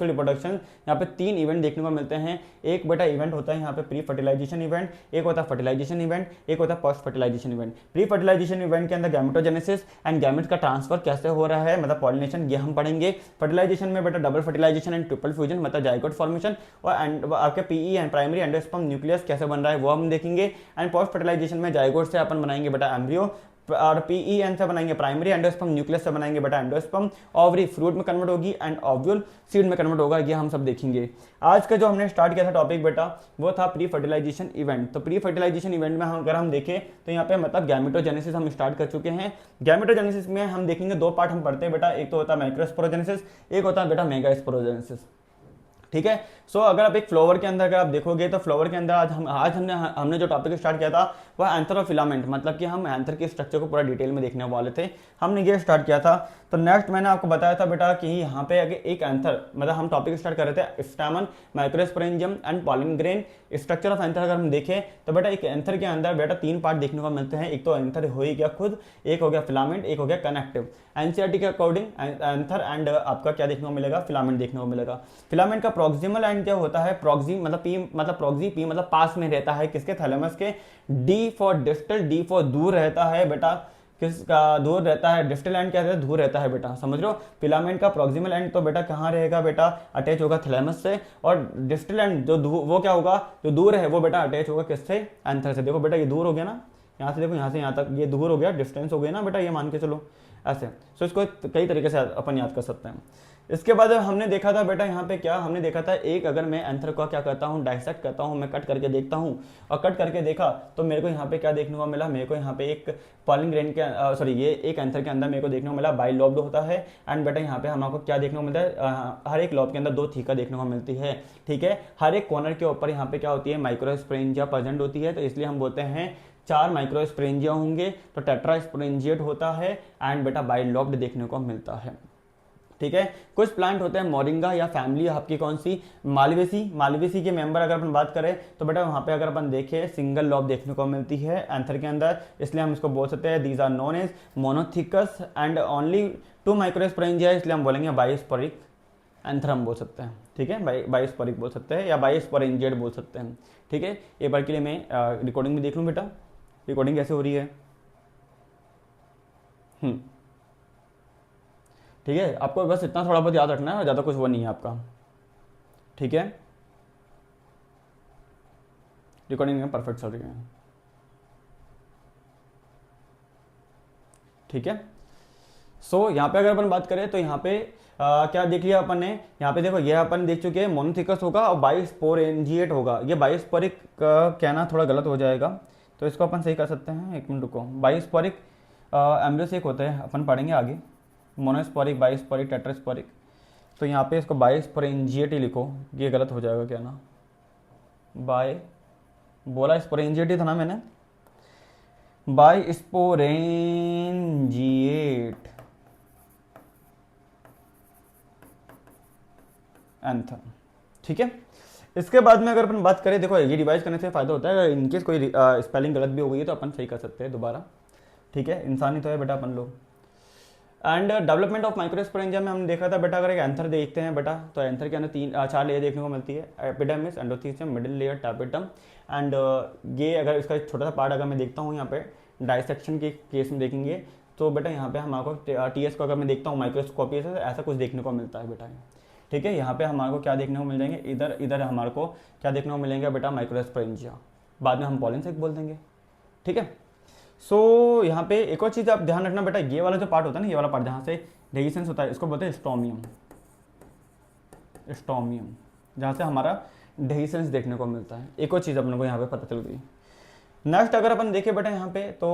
रिप्रोडक्शन यहाँ पे 3 इवेंट देखने को मिलते हैं। एक बेटा इवेंट होता है यहाँ पे प्री फर्टिलाइजेशन इवेंट, एक होता है फर्टिलाइजेशन इवेंट, एक होता है post fertilisation event. Pre fertilisation event के अंदर गैमेटोजेनेसिस एंड गैमेट का ट्रांसफर कैसे हो रहा है, मतलब पॉलिनेशन, ये हम पढ़ेंगे। फर्टिलाइजेशन में बेटा double fertilisation and triple fusion, मतलब जाइगोट फॉर्मेशन, और आपके PE and primary endosperm nucleus कैसे बन रहा है वो हम देखेंगे। एंड पोस्ट फर्टिलाइजेशन में जाइगोट से अपन बनाएंगे बेटा एम्ब्रियो, और पीईएन से बनाएंगे प्राइमरी एंडोस्पर्म, न्यूक्लियस से बनाएंगे बेटा एंडोस्पर्म, ओवरी फ्रूट में कन्वर्ट होगी एंड ओव्यूल सीड में कन्वर्ट होगा, ये हम सब देखेंगे। आज का जो हमने स्टार्ट किया था टॉपिक बेटा वो था प्री फर्टिलाइजेशन इवेंट। तो प्री फर्टिलाइजेशन इवेंट में अगर हम देखें तो यहाँ पे मतलब गैमेटोजेनेसिस हम स्टार्ट कर चुके हैं। गैमेटोजेनेसिस में हम देखेंगे 2 पार्ट हम पढ़ते हैं बेटा, एक तो होता है माइक्रोस्पोरोजेनेसिस, एक होता है बेटा मेगास्पोरोजेनेसिस, ठीक है। सो अगर आप एक फ्लावर के अंदर अगर आप देखोगे तो फ्लावर के अंदर आज हमने जो टॉपिक स्टार्ट किया था वह एंथर और फिलामेंट, मतलब कि हम एंथर के स्ट्रक्चर को पूरा डिटेल में देखने वाले थे, हमने ये स्टार्ट किया था। तो नेक्स्ट मैंने आपको बताया था बेटा कि यहाँ पे अगर एक एंथर, मतलब हम टॉपिक स्टार्ट कर रहे थे stamen, microsporangium and pollen grain, structure of anther अगर हम देखें तो बेटा एक एंथर के अंदर बेटा 3 पार्ट देखने को मिलते हैं। एक तो एंथर हो ही गया खुद, एक हो गया फिलामेंट, एक हो गया कनेक्टिव। एनसीईआरटी के अकॉर्डिंग एंथर एंड आपका क्या देखने को मिलेगा, फिलामेंट देखने को मिलेगा। फिलामेंट का प्रॉक्सिमल एंड क्या होता है, प्रॉक्सी मतलब पी मतलब प्रॉक्सी, पी मतलब पास में रहता है किसके, थैलेमस के। D for distal, D for दूर रहता है बेटा, किसका दूर रहता है, डिस्टल एंड क्या रहता है, दूर रहता है बेटा, समझ लो। फिलामेंट का प्रॉक्सिमल एंड तो बेटा कहाँ रहेगा बेटा, अटैच होगा थैलेमस से, और डिस्टल एंड जो वो क्या होगा, जो दूर है वो बेटा अटैच होगा किससे, एंथर से। देखो बेटा ये दूर हो गया ना, यहाँ से देखो, यहाँ से यहाँ तक ये दूर हो गया, डिस्टेंस हो गया ना बेटा, ये मान के चलो ऐसे। सो इसको कई तरीके से अपन याद कर सकते हैं। इसके बाद हमने देखा था बेटा यहाँ पे क्या, हमने देखा था एक, अगर मैं एंथर को क्या करता हूँ, डाइसेक्ट करता हूँ, मैं कट करके देखता हूँ, और कट करके देखा तो मेरे को यहाँ पे क्या देखने को मिला, मेरे को यहाँ पे एक पॉलन ग्रेन के सॉरी ये एक एंथर के अंदर मेरे को देखने को मिला बाई लॉब्ड होता है। एंड बेटा यहाँ पे हमको क्या देखने को मिलता है, हर एक लॉब के अंदर 2 थीका देखने को मिलती है, ठीक है। हर एक कॉर्नर के ऊपर यहाँ पे क्या होती है, माइक्रोस्पोरेंजिया प्रेजेंट होती है, तो इसलिए हम बोलते हैं 4 माइक्रोस्पोरेंजिया होंगे, तो टेट्रास्पोरेंजिएट होता है। एंड बेटा बाई लॉब्ड देखने को मिलता है, ठीक है। कुछ प्लांट होते हैं मोरिंगा या फैमिली आपकी कौन सी, मालवेसी, मालवेसी के मेंबर अगर अपन बात करें तो बेटा वहाँ पे अगर अपन देखें सिंगल लॉब देखने को मिलती है एंथर के अंदर, इसलिए हम इसको बोल सकते हैं these are known as monothecous and only 2 microsporangia, इसलिए हम बोलेंगे बायोस्पोरिक एंथर हम बोल सकते हैं, ठीक है, बायोस्पोरिक बोल सकते हैं या बायोस्पोरेंजिएट बोल सकते हैं, ठीक है। एक बार के लिए मैं रिकॉर्डिंग भी देख लूँ बेटा, रिकॉर्डिंग कैसे हो रही है, ठीक है। आपको बस इतना थोड़ा बहुत याद रखना है, ज़्यादा कुछ वो नहीं है आपका, ठीक है। रिकॉर्डिंग में परफेक्ट चल रही है, ठीक है। सो यहाँ पे अगर अपन बात करें तो यहाँ पे क्या देख लिया अपन ने, यहाँ पे देखो ये अपन देख चुके हैं मोनोथिकस होगा और बायोस्पोरेंजिएट होगा। ये बायोस्पोरिक कहना थोड़ा गलत हो जाएगा, तो इसको अपन सही कर सकते हैं, एक मिनट रुको। बायोस्पोरिक एम्ब्रियोसिक होता है, अपन पढ़ेंगे आगे, मोनोस्पोरिक, बायोस्पोरिक, टेट्रास्पोरिक। तो यहाँ पे इसको बायोस्पोरेंजिएट ही लिखो, ये गलत हो जाएगा क्या ना, बोला स्पोरेंजिएट ही था ना मैंने, बायोस्पोरेंजिएट एंथर, ठीक है। इसके बाद में अगर अपन बात करें, देखो ये रिवाइज करने से फायदा होता है, अगर इनकेस कोई स्पेलिंग गलत भी हो गई है तो अपन सही कर सकते हैं दोबारा, ठीक है। इंसान ही तो है बेटा अपन लोग। एंड डेवलपमेंट ऑफ माइक्रोस्पोरेंजिया में हमने देखा था बेटा, अगर एक एंथर देखते हैं बेटा तो एंथर के अंदर 4 लेयर देखने को मिलती है, epidermis, endothecium, middle layer, tapetum and ये अगर इसका एक छोटा सा पार्ट अगर मैं देखता हूँ यहाँ पे डाइसेक्शन के केस में देखेंगे तो बेटा यहाँ पे हमारे को टीएस को अगर मैं देखता हूँ माइक्रोस्कोपी से ऐसा कुछ देखने को मिलता है बेटा। ठीक है, यहाँ पे हमारे को क्या देखने को मिल जाएंगे, इधर इधर हमारे को क्या देखने को मिलेंगे बेटा, माइक्रोस्पोरेंजिया, बाद में हम पॉलिनसेक बोल देंगे। ठीक है, सो यहाँ पे एक और चीज़ आप ध्यान रखना बेटा, ये वाला जो पार्ट होता है ना, ये वाला पार्ट जहाँ से डेहिसेंस होता है इसको बोलते हैं स्टोमियम, स्टोमियम जहाँ से हमारा डेहिसेंस देखने को मिलता है। एक और चीज़ अपने को यहाँ पे पता चल गई। नेक्स्ट अगर अपन देखें बेटा यहाँ पे तो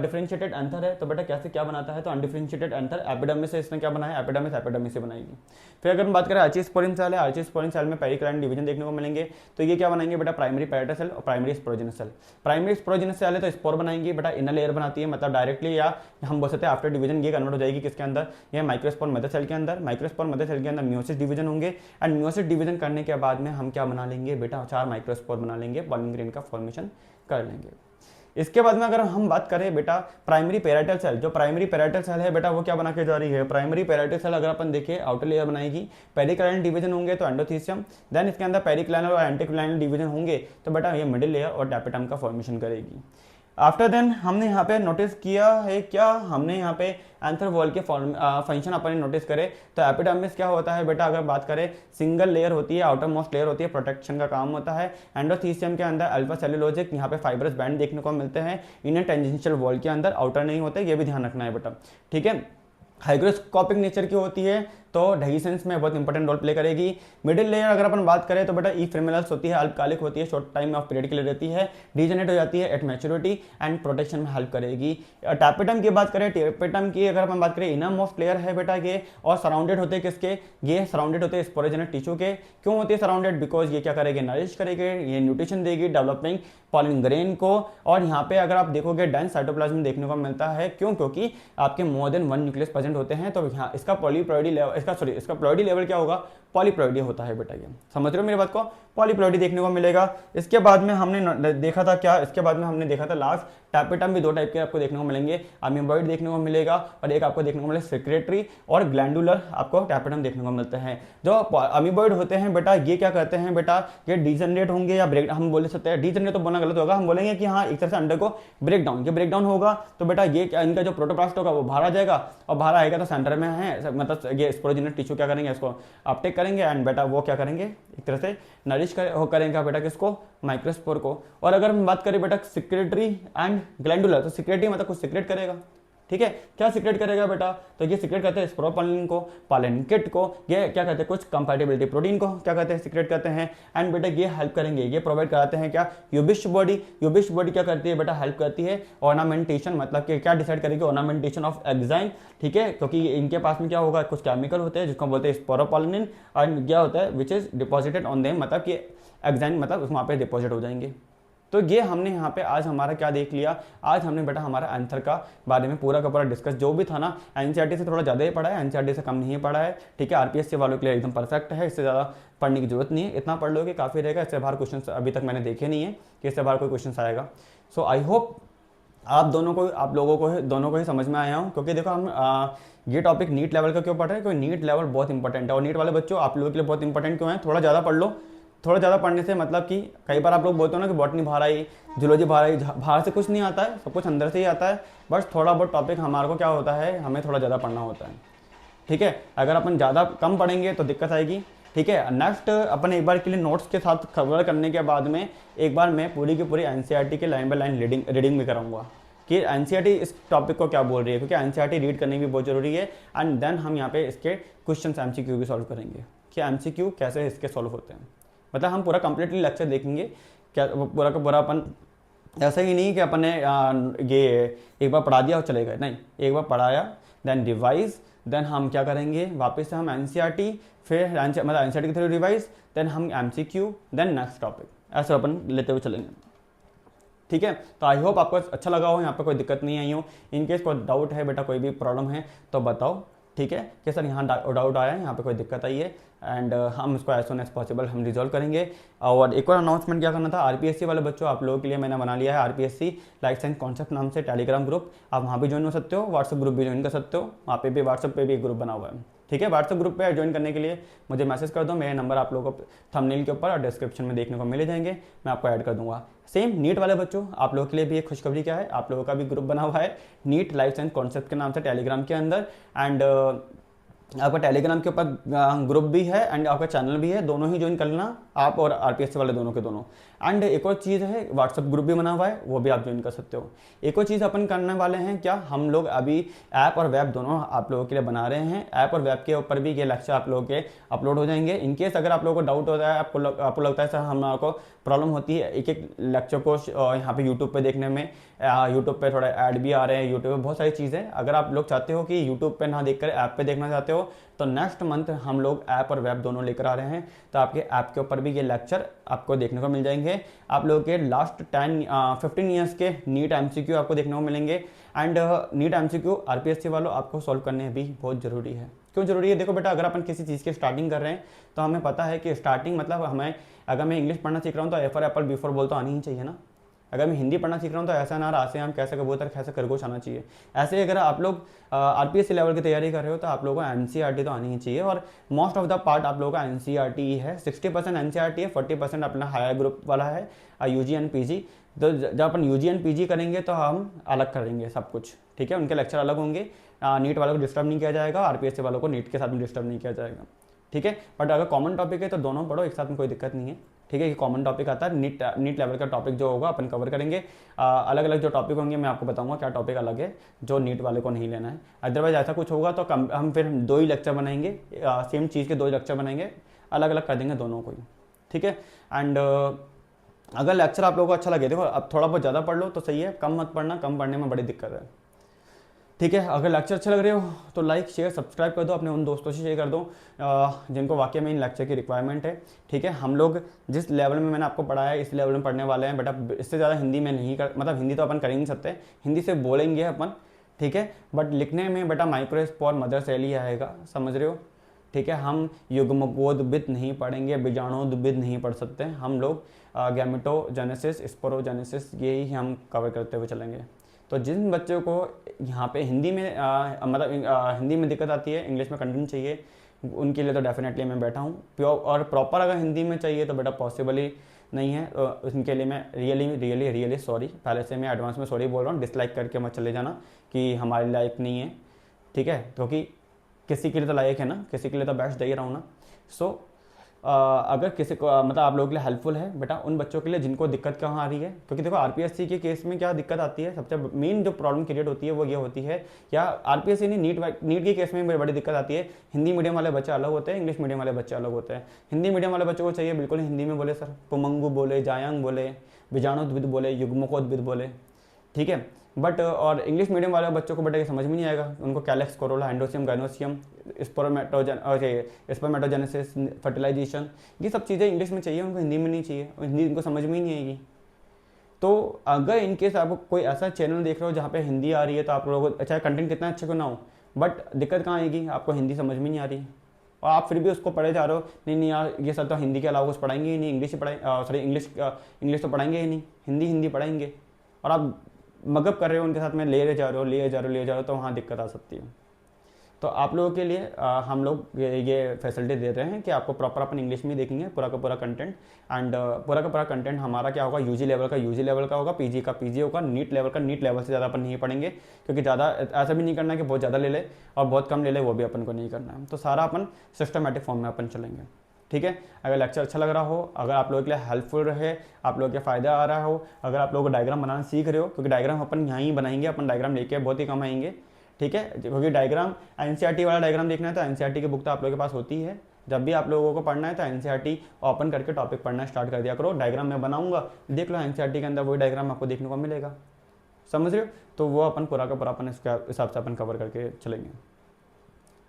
डिफरेंशिएटेड एंथर है, तो बेटा कैसे क्या बनाता है, तो अनडिफरेंशिएटेड एंथर एपिडर्मिस से इसने क्या बनाया, एपिडर्मिस एपिडर्मिस से बनाएगी। फिर अगर हम बात करें आर्चीस्पोरिन सेल है, आर्चीस्पोरिन सेल में पेरिक्लाइन डिवीजन देखने को मिलेंगे, तो ये क्या बनाएंगे बेटा, प्राइमरी पैरेटल सेल और primary sporogenous cell. Primary sporogenous cell है तो स्पोर बनाएंगी बेटा, इनर लेयर बनाती है, मतलब डायरेक्टली या हम बोल सकते हैं आफ्टर डिवीजन ये कन्वर्ट हो जाएगी किसके अंदर, ये माइक्रोस्पोर मदर सेल के अंदर। माइक्रोस्पोर मदर सेल के अंदर मियोसिस डिवीजन होंगे एंड मियोसिस डिवीजन करने के बाद में हम क्या बना लेंगे बेटा, 4 माइक्रोस्पोर बना लेंगे, पॉलिन ग्रेन का फॉर्मेशन कर लेंगे। इसके बाद में अगर हम बात करें बेटा प्राइमरी पैराइटल सेल, जो प्राइमरी पैराइटल सेल है बेटा वो क्या बना के जा रही है, प्राइमरी पैराइटल सेल अगर अपन देखें आउटर लेयर बनाएगी, पेरिक्लाइनल डिवीजन होंगे तो एंडोथीसियम, देन इसके अंदर पेरिक्लाइनल और एंटीक्लाइनल डिवीजन होंगे तो बेटा ये मिडिल लेयर और टैपेटम का फॉर्मेशन करेगी। आफ्टर देन हमने यहाँ पे नोटिस किया है क्या, हमने यहाँ पे एंथर वॉल के फंक्शन अपन नोटिस करें तो एपिडर्मिस क्या होता है बेटा, अगर बात करें सिंगल लेयर होती है, आउटर मोस्ट लेयर होती है, प्रोटेक्शन का काम होता है। एंडोथीसियम के अंदर अल्फा सेलुलोजिक यहाँ पे फाइब्रस बैंड देखने को मिलते हैं, इन्हें टेंजेंशियल वॉल के अंदर, आउटर नहीं होते, ये भी ध्यान रखना है बेटा। ठीक है, हाइग्रोस्कोपिक नेचर की होती है तो डेहिसेंस में बहुत इंपॉर्टेंट रोल प्ले करेगी। मिडिल लेयर अगर अपन बात करें तो बेटा ई फ्रिमिनल्स होती है, अल्पकालिक होती है, शॉर्ट टाइम ऑफ पीरियड के लिए रहती है, डीजेनरेट हो जाती है एट मैच्योरिटी एंड प्रोटेक्शन में हेल्प करेगी। टैपेटम की बात करें, टैपेटम की अगर अपन बात करें इनर मोस्ट लेयर है बेटा ये, और सराउंडेड होते हैं किसके, ये सराउंडेड होते हैं स्पोरोजेनिक टिश्यू के। क्यों होती है सराउंडेड, बिकॉज ये क्या करेगी, नरिश करेगी, ये न्यूट्रिशन देगी डेवलपिंग पॉलिन ग्रेन को। और यहाँ पे अगर आप देखोगे डेंस साइटोप्लाज्म देखने को मिलता है, क्यों, क्योंकि आपके मोर देन 1 न्यूक्लियस प्रेजेंट होते हैं, तो यहाँ इसका पॉलीप्लॉइडी लेवल, इसका प्लॉइडी लेवल क्या होगा, पॉलीप्लॉइडी होता है बेटा। ये समझ रहे हो मेरी बात को, पॉलीप्लॉइडी देखने को मिलेगा। इसके बाद में हमने देखा था क्या, इसके बाद में हमने देखा था लास्ट टैपेटम भी 2 टाइप के आपको देखने को मिलेंगे, अमीबॉइड देखने को मिलेगा और एक आपको देखने को मिलेगा सेक्रेटरी और ग्लैंडुलर आपको टैपेटम देखने को मिलते हैं। जो अमीबॉइड होते हैं बेटा ये क्या करते हैं बेटा, ये डीजनरेट होंगे या ब्रेक, हम बोल सकते हैं डीजनरेट तो बोलना गलत होगा, हम बोलेंगे कि हाँ एक तरह से अंडर को ब्रेकडाउन, ये ब्रेकडाउन होगा तो बेटा ये इनका जो प्रोटोप्लास्ट होगा वो बाहर आ जाएगा, और बाहर आएगा तो सेंटर में है, मतलब ये स्पोरोजेनिक टिश्यू क्या करेंगे, इसको अपटेक करेंगे एंड बेटा वो क्या करेंगे, एक तरह से नरिश करेंगे बेटा किसको, माइक्रोस्पोर को। और अगर हम बात करें बेटा सिक्रेटरी एंड ग्लैंडुलर, तो सिक्रेटरी मतलब कुछ सिक्रेट करेगा। ठीक है, क्या सिक्रेट करेगा बेटा, तो ये सिक्रेट करते हैं स्पोरोपोलिन को, पालेनकिट को, ये क्या कहते हैं कुछ कंपैटिबिलिटी प्रोटीन को क्या कहते हैं सिक्रेट करते हैं। एंड बेटा ये हेल्प करेंगे, ये प्रोवाइड कराते हैं क्या, यूबिश बॉडी। यूबिश बॉडी क्या करती है बेटा, हेल्प करती है ऑर्नामेंटेशन, मतलब कि क्या डिसाइड करेगी, ऑर्नामेंटेशन ऑफ एग्जाइन। ठीक है, क्योंकि इनके पास में क्या होगा, कुछ केमिकल होते हैं जिसको बोलते हैं स्पोरोपोलिन, और क्या होता है which is deposited on them, मतलब कि एग्जाइन मतलब वहाँ पे डिपॉजिट हो जाएंगे। तो ये हमने यहाँ पे आज हमारा क्या देख लिया, आज हमने बेटा हमारा आंसर का बारे में पूरा का पूरा डिस्कस जो भी था ना, एनसीईआरटी से थोड़ा ज़्यादा ही पढ़ा है, एनसीईआरटी से कम नहीं पढ़ा है। ठीक है, आरपीएससी वालों के लिए एकदम परफेक्ट है, इससे ज़्यादा पढ़ने की जरूरत नहीं है, इतना पढ़ लोगे काफ़ी रहेगा। इससे बाहर क्वेश्चन अभी तक मैंने देखे नहीं है कि इससे बाहर कोई क्वेश्चन आएगा। सो आई होप आप लोगों को ही समझ में आया हूँ, क्योंकि देखो हम ये टॉपिक नीट लेवल का क्यों पढ़ रहे हैं, क्योंकि नीट लेवल बहुत इंपॉर्टेंट है, और नीट वाले बच्चों आप लोगों के लिए बहुत इंपॉर्टेंट क्यों है, थोड़ा ज़्यादा पढ़ लो। थोड़ा ज़्यादा पढ़ने से मतलब कि कई बार आप लोग बोलते हो ना कि बॉटनी बाहर आई, जूलॉजी बाहर आई, बाहर से कुछ नहीं आता है, सब कुछ अंदर से ही आता है। बस थोड़ा बहुत टॉपिक हमारे को क्या होता है, हमें थोड़ा ज़्यादा पढ़ना होता है। ठीक है, अगर अपन ज़्यादा कम पढ़ेंगे तो दिक्कत आएगी। ठीक है, नेक्स्ट अपन एक बार के लिए नोट्स के साथ कवर करने के बाद में एक बार मैं पूरी की पूरी एनसीईआरटी के लाइन बाय लाइन रीडिंग भी कराऊंगा कि एनसीईआरटी इस टॉपिक को क्या बोल रही है, क्योंकि एनसीईआरटी रीड करनी भी बहुत जरूरी है। एंड देन हम यहाँ पे इसके क्वेश्चन एमसीक्यू भी सॉल्व करेंगे कि एमसीक्यू कैसे इसके सॉल्व होते हैं। मतलब हम पूरा कंप्लीटली लेक्चर देखेंगे, क्या पूरा का पूरा अपन ऐसा ही नहीं कि अपन ने ये एक बार पढ़ा दिया और चले गए, नहीं, एक बार पढ़ाया देन रिवाइज, देन हम क्या करेंगे वापस से हम एनसीईआरटी, फिर मतलब एनसीईआरटी के थ्रू रिवाइज, देन हम एमसीक्यू, देन नेक्स्ट टॉपिक, ऐसे अपन लेते हुए चलेंगे। ठीक है, तो आई होप आपको अच्छा लगा हो, यहाँ पे कोई दिक्कत नहीं आई हो। इनकेस कोई डाउट है बेटा, कोई भी प्रॉब्लम है तो बताओ। ठीक है कि सर यहाँ डाउट आया है, यहाँ पे कोई दिक्कत आई है, एंड हम इसको एज सुन एज पॉसिबल हम रिजॉल्व करेंगे। और एक और अनाउंसमेंट क्या करना था, आरपीएससी वाले बच्चों आप लोगों के लिए मैंने बना लिया है आरपीएससी लाइफ साइंस कॉन्सेप्ट नाम से टेलीग्राम ग्रुप, आप वहाँ भी ज्वाइन हो सकते हो, व्हाट्सएप ग्रुप भी ज्वाइन कर सकते हो, वहाँ पे भी व्हाट्सएप पे भी एक ग्रुप बना हुआ है। ठीक है। व्हाट्सएप ग्रुप पे ज्वाइन करने के लिए मुझे मैसेज कर दो, मेरे नंबर आप लोगों को थंबनेल के ऊपर और डिस्क्रिप्शन में देखने को मिल जाएंगे, मैं आपको ऐड कर दूंगा। सेम नीट वाले बच्चों, आप लोगों के लिए भी एक खुशखबरी क्या है, आप लोगों का भी ग्रुप बना हुआ है नीट लाइफ साइंस कॉन्सेप्ट के नाम से टेलीग्राम के अंदर। एंड आपका टेलीग्राम के ऊपर ग्रुप भी है एंड आपका चैनल भी है, दोनों ही ज्वाइन कर लेना आप और आरपीएससी वाले दोनों के दोनों। एंड एक और चीज़ है, व्हाट्सएप ग्रुप भी बना हुआ है, वो भी आप ज्वाइन कर सकते हो। एक और चीज़ अपन करने वाले हैं क्या, हम लोग अभी ऐप और वेब दोनों आप लोगों के लिए बना रहे हैं। ऐप और वेब के ऊपर भी ये लेक्चर आप लोगों के अपलोड हो जाएंगे। इनकेस अगर आप लोगों को डाउट होता है, आपको लगता है सर हम को प्रॉब्लम होती है एक एक लेक्चर को यहाँ पे यूट्यूब पे देखने में, यूट्यूब पे थोड़ा ऐड भी आ रहे हैं, यूट्यूब पे बहुत सारी चीज़ें, अगर आप लोग चाहते हो कि यूट्यूब पे ना देखकर ऐप पे देखना चाहते हो, तो नेक्स्ट मंथ हम लोग ऐप और वेब दोनों लेकर आ रहे हैं। तो आपके ऐप के ऊपर भी ये लेक्चर आपको देखने को मिल जाएंगे। आप लोगों के लास्ट 15 ईयर्स के नीट एमसीक्यू आपको देखने को मिलेंगे। एंड नीट एमसीक्यू आरपीएससी वालों आपको सॉल्व करने भी बहुत ज़रूरी है। क्यों ज़रूरी है, देखो बेटा, अगर अपन किसी चीज़ की स्टार्टिंग कर रहे हैं तो हमें पता है कि स्टार्टिंग मतलब हमें, अगर मैं इंग्लिश पढ़ना सीख रहा हूँ तो A for apple B for ball तो आनी ही चाहिए ना। अगर मैं हिंदी पढ़ना सीख रहा हूँ तो ऐसा ना रासे हम कैसे कबूतर कैसे खरगोश आना चाहिए। ऐसे ही अगर आप लोग आरपीएससी लेवल की तैयारी कर रहे हो तो आप लोगों को एनसीईआरटी तो आनी ही चाहिए। और मोस्ट ऑफ द पार्ट आप लोगों का एनसीईआरटी है, 60% एनसीईआरटी है, 40% अपना हायर ग्रुप वाला है यूजी एंड पीजी। तो जब अपन यूजी एंड पीजी करेंगे तो हम अलग करेंगे सब कुछ, ठीक है, उनके लेक्चर अलग होंगे। नीट वालों को डिस्टर्ब नहीं किया जाएगा, आरपीएससी वालों को नीट के साथ में डिस्टर्ब नहीं किया जाएगा, ठीक है। बट अगर कॉमन टॉपिक है तो दोनों पढ़ो एक साथ में, कोई दिक्कत नहीं है, ठीक है। कि कॉमन टॉपिक आता है, नीट लेवल का टॉपिक जो होगा अपन कवर करेंगे। अलग अलग जो टॉपिक होंगे मैं आपको बताऊंगा क्या टॉपिक अलग है जो नीट वाले को नहीं लेना है। अदरवाइज ऐसा कुछ होगा तो हम फिर 2 ही लेक्चर बनाएंगे, सेम चीज़ के 2 लेक्चर बनाएंगे, अलग अलग कर देंगे दोनों को ही, ठीक है। एंड अगर लेक्चर आप लोगों को अच्छा लगे, देखो अब थोड़ा बहुत ज़्यादा पढ़ लो तो सही है, कम मत पढ़ना, कम पढ़ने में बड़ी दिक्कत है, ठीक है। अगर लेक्चर अच्छे लग रहे हो तो लाइक शेयर सब्सक्राइब कर दो, अपने उन दोस्तों से शेयर कर दो जिनको वाकई में इन लेक्चर की रिक्वायरमेंट है, ठीक है। हम लोग जिस लेवल में मैंने आपको पढ़ाया है इस लेवल में पढ़ने वाले हैं बेटा, इससे ज़्यादा हिंदी में नहीं कर, मतलब हिंदी तो अपन कर ही नहीं सकते, हिंदी से बोलेंगे अपन, ठीक है। बट लिखने में बेटा माइक्रोस्पोर मदर शैली आएगा, समझ रहे हो, ठीक है। हम युग्मकोद्भिद नहीं पढ़ेंगे, बीजाणुद्भिद नहीं पढ़ सकते, हम लोग गैमेटोजेनेसिस, स्पोरोजेनेसिस यही हम कवर करते हुए चलेंगे। तो जिन बच्चों को यहाँ पे हिंदी में हिंदी में दिक्कत आती है, इंग्लिश में कंटेंट चाहिए, उनके लिए तो डेफिनेटली मैं बैठा हूँ। प्योर और प्रॉपर अगर हिंदी में चाहिए तो बेटा पॉसिबल ही नहीं है, तो उनके लिए मैं रियली सॉरी, पहले से मैं एडवांस में सॉरी बोल रहा हूँ। डिसलाइक करके मत चले जाना कि हमारे लायक नहीं है, ठीक है, क्योंकि किसी के लिए तो लायक है ना, किसी के लिए तो बेस्ट दे ही रहा हूँ ना। सो अगर किसी को मतलब आप लोगों के लिए हेल्पफुल है बेटा उन बच्चों के लिए जिनको दिक्कत कहाँ आ रही है, क्योंकि देखो आरपीएससी के केस में क्या दिक्कत आती है, सबसे मेन जो प्रॉब्लम क्रिएट होती है वो ये होती है, या आरपीएससी नहीं, नीट के केस में बड़ी दिक्कत आती है। हिंदी मीडियम वाले बच्चे अलग होते हैं, इंग्लिश मीडियम वाले बच्चे अलग होते हैं। हिंदी मीडियम वाले बच्चों को चाहिए बिल्कुल हिंदी में बोले सर, पुमंगू बोले, जायांग बोले, बीजाणुद्भिद बोले, युग्मकोद्भिद बोले, ठीक है। बट और इंग्लिश मीडियम वाले बच्चों को बेटा ये समझ में नहीं आएगा, उनको calyx, corolla, androecium, gynoecium, spermatogenesis, fertilisation, ये सब चीज़ें इंग्लिश में चाहिए, उनको हिंदी में नहीं चाहिए, हिंदी उनको समझ में ही नहीं आएगी। तो अगर इनकेस आप कोई ऐसा चैनल देख रहे हो जहाँ पे हिंदी आ रही है तो आप लोगों को, चाहे कंटेंट कितना अच्छा क्यों ना हो, बट दिक्कत कहाँ आएगी, आपको हिंदी समझ में नहीं आ रही और आप फिर भी उसको पढ़े जा रहे हो, नहीं यार ये सब तो हिंदी के अलावा कुछ पढ़ाएंगे ही नहीं, इंग्लिश तो पढ़ाएंगे ही नहीं, हिंदी पढ़ाएंगे, और आप मगअप कर रहे हो उनके साथ में, ले जा रहे हो, तो वहाँ दिक्कत आ सकती है। तो आप लोगों के लिए हम लोग ये फैसिलिटी दे रहे हैं कि आपको प्रॉपर अपन इंग्लिश में देखेंगे पूरा का पूरा कंटेंट। एंड पूरा का पूरा कंटेंट हमारा क्या होगा, यूजी लेवल का होगा, पीजी का पीजी होगा, नीट लेवल से ज़्यादा अपन नहीं पढ़ेंगे, क्योंकि ज़्यादा ऐसा भी नहीं करना है कि बहुत ज़्यादा ले ले और बहुत कम ले ले, वो भी अपन को नहीं करना है। तो सारा अपन सिस्टमेटिक फॉर्म में अपन चलेंगे, ठीक है। अगर लेक्चर अच्छा लग रहा हो, अगर आप लोगों के लिए हेल्पफुल रहे, आप लोगों के फ़ायदा आ रहा हो, अगर आप लोगों को डायग्राम बनाना सीख रहे हो, क्योंकि डायग्राम अपन यहाँ ही बनाएंगे, अपन डायग्राम लेके बहुत ही कम आएंगे, ठीक है। क्योंकि डायग्राम एनसीईआरटी वाला डायग्राम देखना है तो एनसीईआरटी की बुक तो आप लोगों के पास होती है, जब भी आप लोगों को पढ़ना है तो एनसीईआरटी ओपन करके टॉपिक पढ़ना स्टार्ट कर दिया करो। डायग्राम मैं बनाऊंगा, देख लो एनसीईआरटी के अंदर वही डायग्राम आपको देखने को मिलेगा, समझ रहे हो। तो वो अपन पूरा का पूरा अपन इसके हिसाब से अपन कवर करके चलेंगे,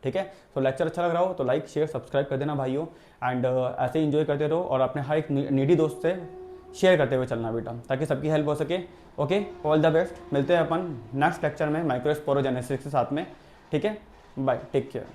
ठीक है। तो लेक्चर अच्छा लग रहा हो तो लाइक शेयर सब्सक्राइब कर देना भाइयों, एंड ऐसे ही इंजॉय करते रहो और अपने हर एक नीडी दोस्त से शेयर करते हुए चलना बेटा, ताकि सबकी हेल्प हो सके। ओके, ऑल द बेस्ट, मिलते हैं अपन नेक्स्ट लेक्चर में माइक्रोस्पोरोजेनेसिस के साथ में, ठीक है। Bye, take care.